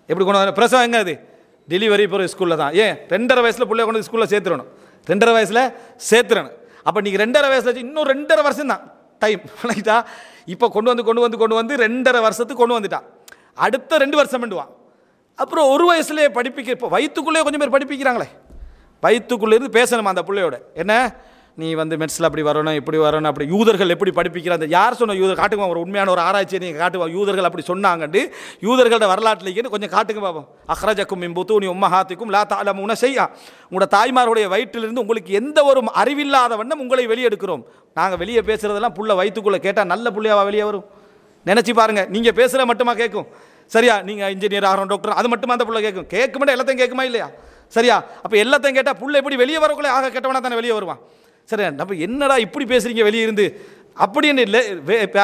எப்படி கொண்டு வர? பிரசவம் எங்கே? அது டெலிவரி போகிற ஸ்கூலில் தான். ஏன் 2.5 வயசில் பிள்ளைய கொண்டு ஸ்கூலில் சேர்த்துடணும். 2.5 வயசில் சேர்த்துடணும். அப்போ நீங்கள் 2.5 வயசில் இன்னும் 2.5 வருஷம் தான் டைம் விளக்கிட்டா. இப்போ கொண்டு வந்து 2.5 வருஷத்துக்கு கொண்டு வந்துட்டான். அடுத்த 2 வருஷம் பண்ணுவான். அப்புறம் 1 வயசுலேயே படிப்பிக்க. இப்போ வயிற்றுக்குள்ளேயே கொஞ்சம் பேர் படிப்பிக்கிறாங்களே. வயிற்றுக்குள்ளேருந்து பேசணுமா அந்த பிள்ளையோட, என்ன நீ வந்து மெட்ஸில் அப்படி வரணும், இப்படி வரணும், அப்படி யூதர்கள் எப்படி படிப்பிக்கிறாங்க. யார் சொன்ன யூதர் காட்டுங்க, ஒரு உண்மையான ஒரு ஆராய்ச்சியை நீங்கள் காட்டுவா. யூதர்கள் அப்படி சொன்னாங்கண்டு யூதர்களோட வரலாற்றிலேயே கொஞ்சம் காட்டுங்க பாப்போம். அஹ்ரஜக்கும் மின் புத்தூனி உம்மஹாத்திக்கும் லா தஅலமூன ஷைஆ. உங்களோட தாய்மாருடைய வயிற்றிலிருந்து உங்களுக்கு எந்த ஒரு அறிவில்லாத வண்ணம் உங்களை வெளியெடுக்கிறோம். நாங்கள் வெளியே பேசுகிறதெல்லாம் புள்ள வயிற்றுக்குள்ளே கேட்டால் நல்ல புள்ளையாவா வெளியே வரும்? நினச்சி பாருங்கள். நீங்கள் பேசுகிற மட்டுமா கேட்கும்? சரியா? நீங்கள் இன்ஜினியர் ஆகிறோம், டாக்டர், அது மட்டுமா அந்த புள்ள கேட்கும்? கேட்குமெண்டா எல்லாத்தையும் கேட்குமா இல்லையா? சரியா? அப்போ எல்லாத்தையும் கேட்டால் புள்ள எப்படி வெளியே வரக்குள்ளே ஆக கெட்டவனா தானே வெளியே வருவான். சரியா? நம்ம என்னடா இப்படி பேசுகிறீங்க வெளியே இருந்து அப்படின்னு இல்லை.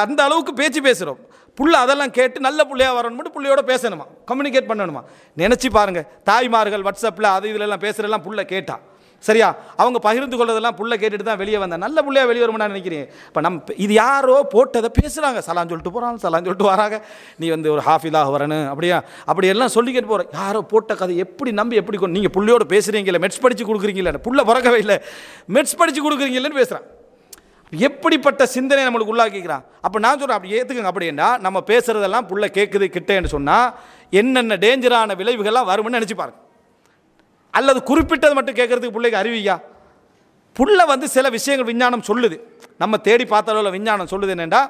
அந்த அளவுக்கு பேச்சு பேசுகிறோம். புள்ள அதெல்லாம் கேட்டு நல்ல பிள்ளையாக வரணும், பிள்ளையோட பேசணுமா, கம்யூனிகேட் பண்ணணுமா. நினச்சி பாருங்கள். தாய்மார்கள் வாட்ஸ்அப்பில் அது இதிலெல்லாம் பேசுகிறதெல்லாம் புள்ள கேட்டா. சரியா? அவங்க பகிர்ந்து கொள்வதெல்லாம் புள்ள கேட்டுட்டு தான் வெளியே வந்தேன். நல்ல பிள்ளையா வெளியே வருமா நான் நினைக்கிறேன். இப்போ இது யாரோ போட்டதை பேசுகிறாங்க. சலான் சொல்லிட்டு போகிறாங்க, சலான் சொல்லிட்டு வராங்க. நீ வந்து ஒரு ஹாஃபிலாக வரணும், அப்படியா அப்படியெல்லாம் சொல்லிக்கிட்டு போகிற. யாரோ போட்ட கதை எப்படி நம்பி எப்படி நீங்கள் புள்ளையோட பேசுகிறீங்களே, மெட்ஸ் படித்து கொடுக்குறீங்களே, புள்ள பிறக்கவே இல்லை, மெட்ஸ் படித்து கொடுக்குறீங்களேன்னு பேசுகிறான். எப்படிப்பட்ட சிந்தனை நம்மளுக்கு உள்ளாக்கிக்கிறான். அப்போ நான் சொல்கிறேன், அப்படி ஏற்றுக்குங்க. அப்படின்னா நம்ம பேசுகிறதெல்லாம் புள்ள கேட்குது கிட்டேன்னு சொன்னால் என்னென்ன டேஞ்சரான விளைவுகள்லாம் வரும்னு நினச்சி பாருங்க. அல்லது குறிப்பிட்டது மட்டும் கேட்கறதுக்கு பிள்ளைக்கு அறிவியா? புள்ள வந்து சில விஷயங்கள் விஞ்ஞானம் சொல்லுது, நம்ம தேடி பார்த்த அளவில் விஞ்ஞானம் சொல்லுது என்னென்னா,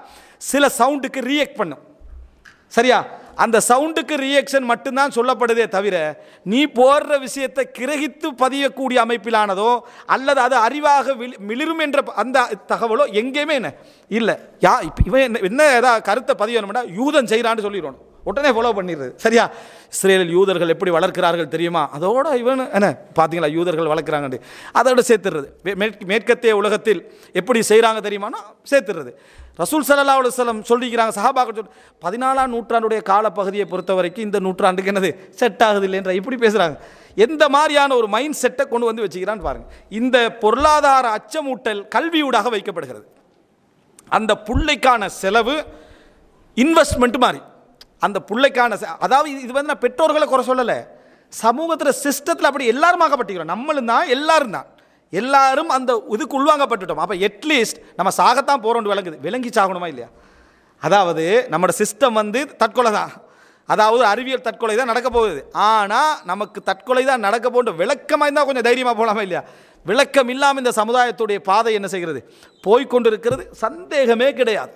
சில சவுண்டுக்கு ரியாக்ட் பண்ணும். சரியா? அந்த சவுண்டுக்கு ரியாக்ஷன் மட்டும்தான் சொல்லப்படுதே தவிர நீ போடுற விஷயத்தை கிரகித்து பதியக்கூடிய அமைப்பிலானதோ அல்லது அது அறிவாக மிளிரும் என்ற அந்த தகவலோ எங்கேயுமே என்ன இல்லை. இப்போ இவன் என்ன ஏதாவது கருத்தை பதியணும்னா யூதன் செய்கிறான்னு சொல்லிடணும், உடனே ஃபாலோ பண்ணிடுறது. சரியா? இஸ்ரேலில் யூதர்கள் எப்படி வளர்க்கிறார்கள் தெரியுமா? அதோட இவன் என்ன பார்த்தீங்களா யூதர்கள் வளர்க்குறாங்கன்னு அதோட சேர்த்துடுறது. மேற்கத்திய உலகத்தில் எப்படி செய்கிறாங்க தெரியுமானா சேர்த்துடுறது. ரசூல் ஸல்லல்லாஹு அலைஹி வஸல்லம் சொல்லிக்கிறாங்க, சஹாபாக்கள் சொல்லி 14ஆம் நூற்றாண்டுடைய காலப்பகுதியை பொறுத்த வரைக்கும் இந்த நூற்றாண்டுக்கு என்னது செட் ஆகுது இல்லைன்ற இப்படி பேசுகிறாங்க. எந்த மாதிரியான ஒரு மைண்ட் செட்டை கொண்டு வந்து வச்சுக்கிறான்னு பாருங்கள். இந்த பொருளாதார அச்சமூட்டல் கல்வியூடாக வைக்கப்படுகிறது. அந்த புள்ளைக்கான செலவு இன்வெஸ்ட்மெண்ட் மாதிரி அந்த பிள்ளைக்கான, அதாவது இது வந்து நான் பெற்றோர்களை குறை சொல்லலை, சமூகத்தில் சிஸ்டத்தில் அப்படி எல்லாரும் ஆக்கப்பட்டிருக்கிறோம். நம்மளும் தான், எல்லாரும் அந்த இதுக்கு உள்வாங்கப்பட்டுட்டோம். அப்போ அட்லீஸ்ட் நம்ம சாகத்தான் போகிறோன்னு விளங்கி சாகணுமா இல்லையா? அதாவது நம்மளோட சிஸ்டம் வந்து தற்கொலை தான், அதாவது அறிவியல் தற்கொலை தான் நடக்க போகுது. ஆனால் நமக்கு தற்கொலை தான் நடக்க போன்ற விளக்கமாக இருந்தால் கொஞ்சம் தைரியமாக போகலாமா இல்லையா? விளக்கம் இல்லாமல் இந்த சமுதாயத்துடைய பாதை என்ன செய்கிறது? போய்கொண்டிருக்கிறது. சந்தேகமே கிடையாது.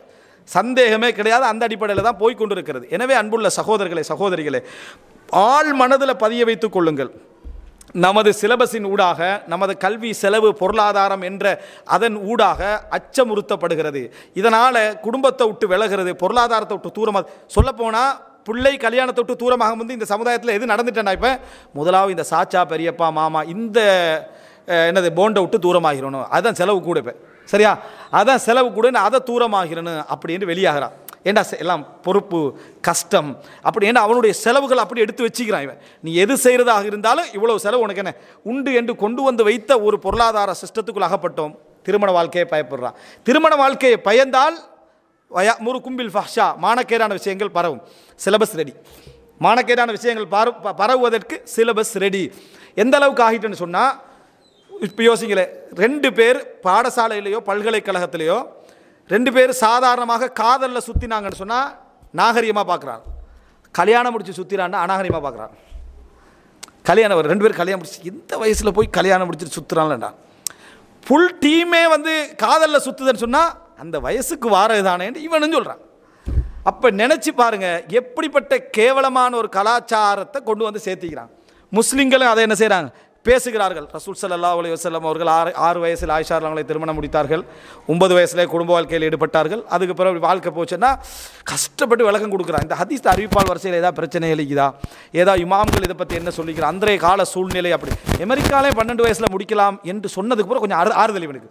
அந்த அடிப்படையில் தான் போய்கொண்டிருக்கிறது. எனவே அன்புள்ள சகோதரர்களே, சகோதரிகளே, ஆள் மனதில் பதிய வைத்துக் கொள்ளுங்கள். நமது சிலபஸின் ஊடாக நமது கல்வி செலவு பொருளாதாரம் என்ற அதன் ஊடாக அச்சமுறுத்தப்படுகிறது. இதனால் குடும்பத்தை விட்டு விலகிறது, பொருளாதாரத்தை விட்டு தூரமாக. சொல்லப்போனால் பிள்ளை கல்யாணத்தை விட்டு தூரமாக வந்து இந்த சமுதாயத்தில் எது நடந்துட்டேன்னா, இப்போ முதலாவது இந்த சாச்சா பெரியப்பா மாமா இந்த என்னது போண்டை விட்டு தூரமாகிறணும், அதுதான் செலவு கூட. இப்போ சரியா? அதான் செலவு கூட, அதை தூரமாகிறணும் அப்படின்னு வெளியாகிறான். ஏண்டா எல்லாம் பொறுப்பு கஷ்டம் அப்படி, ஏன்னா அவனுடைய செலவுகள் அப்படி எடுத்து வச்சுக்கிறான். இவன் நீ எது செய்கிறதாக இருந்தாலும் இவ்வளவு செலவு உனக்கு என்ன உண்டு என்று கொண்டு வந்து வைத்த ஒரு பொருளாதார சிஸ்டத்துக்குள் அகப்பட்டோம். திருமண வாழ்க்கையை பயப்படுறான். திருமண வாழ்க்கையை பயந்தால் முரு கும்பில் ஃபஹ்ஷா, மானக்கேடான விஷயங்கள் பரவும். Syllabus ready. மானக்கேடான விஷயங்கள் பரவுவதற்கு சிலபஸ் ரெடி. எந்த அளவுக்கு ஆகிட்டுன்னு சொன்னால், இப்போ யோசிங்களே, 2 பேர் பாடசாலையிலையோ பல்கலைக்கழகத்திலேயோ 2 பேர் சாதாரணமாக காதலில் சுற்றினாங்கன்னு சொன்னால் நாகரிகமாக பார்க்குறான். கல்யாணம் முடிச்சு சுற்றினான்னா அநாகரிகமாக பார்க்குறான். கல்யாணம் 2 பேர் கல்யாணம் முடிச்சு இந்த வயசில் போய் கல்யாணம் முடிச்சுட்டு சுற்றுறான்லடா. ஃபுல் டீமே வந்து காதலில் சுற்றுதுன்னு சொன்னால் அந்த வயசுக்கு வாரது தானேன்னு இவனு சொல்கிறான். அப்போ நினச்சி பாருங்கள், எப்படிப்பட்ட கேவலமான ஒரு கலாச்சாரத்தை கொண்டு வந்து சேர்த்திக்கிறான். முஸ்லீம்களும் அதை என்ன செய்கிறாங்க, பேசுகிறார்கள். ரசூல் ஸல்லல்லாஹு அலைஹி வஸல்லம் அவர்கள் 6 வயசில் ஆயிஷா அவங்களை திருமணம் முடித்தார்கள். 9 வயசில் குடும்ப வாழ்க்கையில் ஈடுபட்டார்கள். அதுக்கு பிறகு வாழ்க்கை போச்சுன்னா கஷ்டப்பட்டு விளக்கம் கொடுக்குறாங்க. இந்த ஹதீஸ் அறிவிப்பால் வரிசையில் ஏதாவது பிரச்சனை எழுக்குதா, ஏதாவது இமாம்கள் இதை பற்றி என்ன சொல்லிக்கிறான், அன்றைய கால சூழ்நிலை அப்படி. அமெரிக்காலே 12 வயசில் முடிக்கலாம் என்று சொன்னதுக்கு பிறகு கொஞ்சம் ஆறுதல் இவனுக்கு.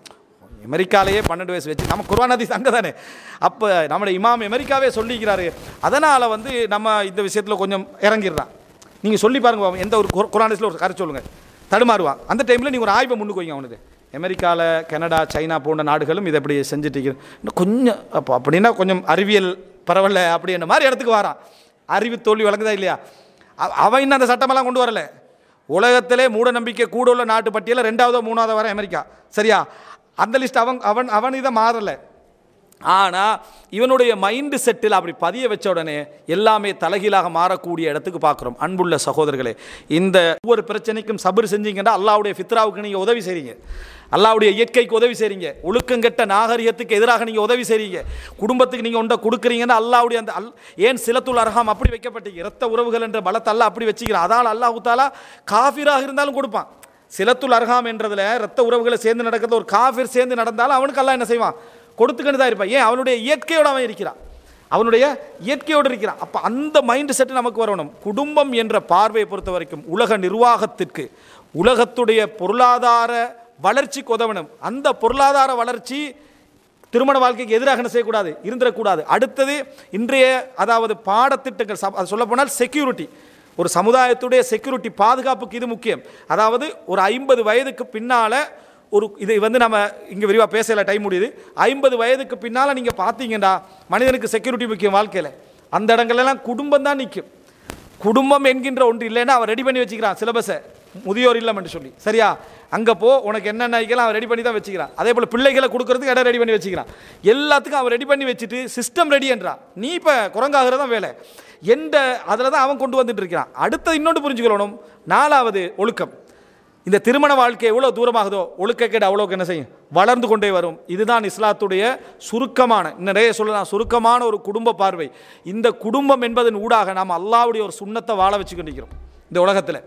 அமெரிக்காலேயே 12 வயசு வச்சு நம்ம குர்ஆன் ஹதீஸ் அங்கே தானே. அப்போ நம்முடைய இமாம் அமெரிக்காவே சொல்லிக்கிறாரு. அதனால் வந்து நம்ம இந்த விஷயத்தில் கொஞ்சம் இறங்கிடுறான். நீங்கள் சொல்லி பாருங்க, எந்த ஒரு குர்ஆன் ஹதீஸில் ஒரு கருத்து சொல்லுங்கள். தடுமாறுவான். அந்த டைமில் நீங்கள் ஒரு ஆய்வை முன்னுக்கு வைங்க அவனுக்கு. அமெரிக்காவில், கனடா, சைனா போன்ற நாடுகளும் இதை எப்படி செஞ்சுட்டு இன்னும் கொஞ்சம் அப்படின்னா கொஞ்சம் அறிவியல் பரவாயில்ல அப்படின்ற மாதிரி இடத்துக்கு வரான். அறிவு தோல்வி வழங்குதா இல்லையா? அவன் இன்னும் அந்த சட்டமெல்லாம் கொண்டு வரல. உலகத்திலே மூட நம்பிக்கை கூட உள்ள நாட்டு பட்டியலில் 2வது 3வது வர அமெரிக்கா. சரியா? அந்த லிஸ்ட் அவன் இதை மாறலை. ஆனால் இவனுடைய மைண்டு செட்டில் அப்படி பதிய வச்ச உடனே எல்லாமே தலைகீழாக மாறக்கூடிய இடத்துக்கு பார்க்குறோம். அன்புள்ள சகோதரர்களே, இந்த ஒவ்வொரு பிரச்சனைக்கும் சபர் செஞ்சீங்கன்னா அல்லாஹ்வுடைய ஃபித்ராவுக்கு நீங்கள் உதவி செய்கிறீங்க, அல்லாஹ்வுடைய இயற்கைக்கு உதவி செய்கிறீங்க, ஒழுக்கங்கெட்ட நாகரிகத்துக்கு எதிராக நீங்கள் உதவி செய்கிறீங்க, குடும்பத்துக்கு நீங்கள் ஒன்றை கொடுக்குறீங்கன்னா அல்லாஹ்வுடைய அந்த ஏன் சிலத்துல் அர்ஹாம் அப்படி வைக்கப்பட்டீங்க, இரத்த உறவுகள் என்ற பலத்தை அல்லாஹ் அப்படி வச்சுக்கிறான். அதால் அல்லாஹ் தஆலா காஃபிராக இருந்தாலும் கொடுப்பான். சிலத்துல் அர்ஹாம் என்றதில் இரத்த உறவுகளை சேர்ந்து நடக்கிறது, ஒரு காஃபிர் சேர்ந்து நடந்தாலும் அவனுக்கு அல்லாஹ் என்ன செய்வான்? கொடுத்துக்கிட்டு தான் இருப்பான். ஏன்? அவனுடைய இயற்கையோடு அவன் இருக்கிறான், அவனுடைய இயற்கையோடு இருக்கிறான். அப்போ அந்த மைண்ட் செட்டு நமக்கு வரணும். குடும்பம் என்ற பார்வையை பொறுத்த வரைக்கும் உலக நிர்வாகத்திற்கு, உலகத்துடைய பொருளாதார வளர்ச்சிக்கு உதவணும். அந்த பொருளாதார வளர்ச்சி திருமண வாழ்க்கைக்கு எதிராக என்ன செய்யக்கூடாது, இருந்துடக்கூடாது. அடுத்தது இன்றைய அதாவது பாடத்திட்டங்கள், சொல்லப்போனால் செக்யூரிட்டி, ஒரு சமுதாயத்துடைய செக்யூரிட்டி பாதுகாப்புக்கு இது முக்கியம். அதாவது ஒரு 50 வயதுக்கு பின்னால் ஒரு இதை நம்ம இங்கே விரிவாக பேசல, டைம் முடியுது. 50 வயதுக்கு பின்னால் நீங்கள் பார்த்தீங்கன்னா மனிதனுக்கு செக்யூரிட்டி முக்கியம் வாழ்க்கையில். அந்த இடங்கள்லாம் குடும்பம் தான் நிற்கும். குடும்பம் என்கின்ற ஒன்று இல்லைன்னா அவன் ரெடி பண்ணி வச்சுக்கிறான் சிலபஸை, முதியோர் இல்லம் என்று சொல்லி. சரியா? அங்கே போ, உனக்கு என்னென்ன ஐக்கலாம் அவன் ரெடி பண்ணி தான் வச்சுக்கிறான். அதே போல் பிள்ளைகளை கொடுக்கறதுக்கு இடம் ரெடி பண்ணி வச்சுக்கிறான். எல்லாத்துக்கும் அவன் ரெடி பண்ணி வச்சுட்டு சிஸ்டம் ரெடி என்றான். நீ இப்போ குரங்காகிறதான் வேலை எந்த அதில் தான் அவன் கொண்டு வந்துட்டு இருக்கிறான். அடுத்தது இன்னொன்று புரிஞ்சுக்கணும். 4வது ஒழுக்கம். இந்த திருமண வாழ்க்கை எவ்வளோ தூரமாகுதோ ஒழுக்கக்கேடு அவ்வளோக்கு என்ன செய்யும், வளர்ந்து கொண்டே வரும். இதுதான் இஸ்லாத்துடைய சுருக்கமான, நிறைய சொல்லலாம், சுருக்கமான ஒரு குடும்ப பார்வை. இந்த குடும்பம் என்பதன் ஊடாக நாம் அல்லாஹ்வுடைய ஒரு சுன்னத்தை வாழ வச்சு கொண்டிருக்கிறோம் இந்த உலகத்தில்.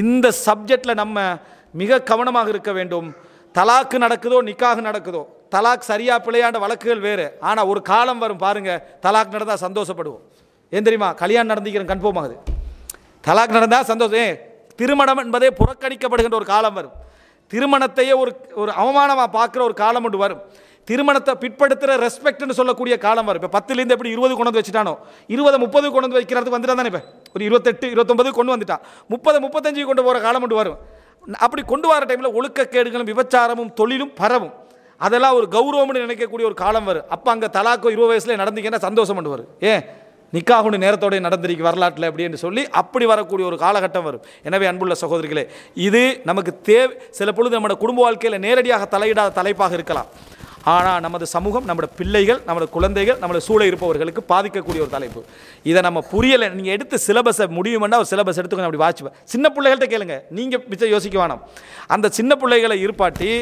இந்த சப்ஜெக்டில் நம்ம மிக கவனமாக இருக்க வேண்டும். தலாக்கு நடக்குதோ நிக்காக நடக்குதோ, தலாக் சரியா பிழையாண்ட வழக்குகள் வேறு. ஆனால் ஒரு காலம் வரும் பாருங்க, தலாக் நடந்தால் சந்தோஷப்படுவோம். ஏன் தெரியுமா? கல்யாணம் நடந்திக்கிறேன் கன்ஃபார்ம் ஆகுது, தலாக் நடந்தால் சந்தோஷம். திருமணம் என்பதே புறக்கணிக்கப்படுகின்ற ஒரு காலம் வரும். திருமணத்தையே ஒரு அவமானமாக பார்க்குற ஒரு காலம் ஒன்று வரும். திருமணத்தை பிற்படுத்துகிற ரெஸ்பெக்ட்னு சொல்லக்கூடிய காலம் வரும். இப்போ 10லேருந்து எப்படி 20 கொண்டு வந்து வச்சுட்டானோ, 20 30 கொண்டு வந்து வைக்கிறதுக்கு வந்துட்டா தானே. இப்போ ஒரு 28 29 கொண்டு வந்துட்டான், 30 35 கொண்டு போகிற காலம் ஒன்று வரும். அப்படி கொண்டு வர டைமில் ஒழுக்கக்கேடுகளும் விபச்சாரமும் தொழிலும் பரவும். அதெல்லாம் ஒரு கௌரவம்னு நினைக்கக்கூடிய ஒரு காலம் வரும். அப்போ அங்கே தலாக்கோ 20 வயசுல நடந்தீங்கன்னா சந்தோஷம் கொண்டு வரும். ஏன்? நிக்காகுன்னு நேரத்தோடு நடந்திருக்கு வரலாற்றில் அப்படின்னு சொல்லி அப்படி வரக்கூடிய ஒரு காலகட்டம் வரும். எனவே அன்புள்ள சகோதரிகளே, இது நமக்கு சில பொழுது நம்முடைய குடும்ப வாழ்க்கையில் நேரடியாக தலையிடாத தலைப்பாக இருக்கலாம். ஆனால் நமது சமூகம், நம்முடைய பிள்ளைகள், நம்முடைய குழந்தைகள், நம்முடைய சூழ இருப்பவர்களுக்கு பாதிக்கக்கூடிய ஒரு தலைப்பு. இதை நம்ம புரியலை. நீங்கள் எடுத்து சிலபஸை முடியுமென்னா ஒரு சிலபஸ் எடுத்து கொஞ்சம் அப்படி வாட்சி சின்ன பிள்ளைகள்கிட்ட கேளுங்க, நீங்கள் மிச்சம் யோசிக்க வேணாம். அந்த சின்ன பிள்ளைகளை இருப்பாட்டி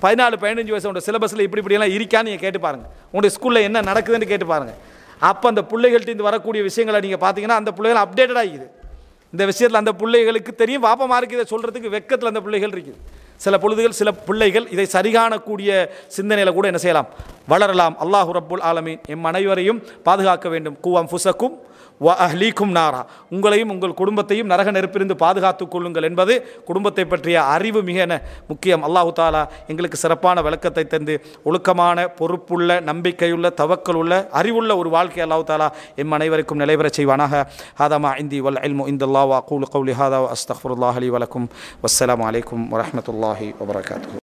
14-15 வயசு உங்களோட சிலபஸில் இப்படியெல்லாம் இருக்கான்னு நீங்கள் கேட்டு பாருங்கள். உங்களுடைய ஸ்கூலில் என்ன நடக்குதுன்னு கேட்டு பாருங்கள். அப்போ அந்த பிள்ளைகள்கிட்ட இந்த வரக்கூடிய விஷயங்களை நீங்கள் பார்த்தீங்கன்னா அந்த பிள்ளைகள் அப்டேட்டட் ஆகிக்குது. இந்த விஷயத்தில் அந்த பிள்ளைகளுக்கு தெரியும். பாப்பமாருக்கு இதை சொல்கிறதுக்கு வெக்கத்தில் அந்த பிள்ளைகள் இருக்குது. சில பொழுதுகள் சில பிள்ளைகள் இதை சரிகாணக்கூடிய சிந்தனையில் கூட என்ன செய்யலாம், வளரலாம். அல்லாஹு ரப்புல் ஆலமீன் எம் அனைவரையும் பாதுகாக்க வேண்டும். கூவம் ஃபுசக்கும் வ அஹ்லீக்கும் நாரா, உங்களையும் உங்கள் குடும்பத்தையும் நரக நெருப்பிலிருந்து பாதுகாத்துக் கொள்ளுங்கள் என்பது குடும்பத்தை பற்றிய அறிவு மிக முக்கியம். அல்லாஹு தாலா எங்களுக்கு சிறப்பான விளக்கத்தை தந்து ஒழுக்கமான, பொறுப்புள்ள, நம்பிக்கையுள்ள, தவக்கலுள்ள, அறிவுள்ள ஒரு வாழ்க்கை அல்லாஹு தாலா எம் அனைவருக்கும் நிலைபெறச் செய்வானாக. ஹாதமா இந்தி வல் இல்மு இந்தல்லாஹ் வ அகூலு கௌலி ஹாதா வ அஸ்தக்ஃபிருல்லாஹ் லி வ லக்கும். வஸ்ஸலாமு அலைக்கும் வ ரஹ்மத்துல்லாஹி வ பரகாத்துஹு.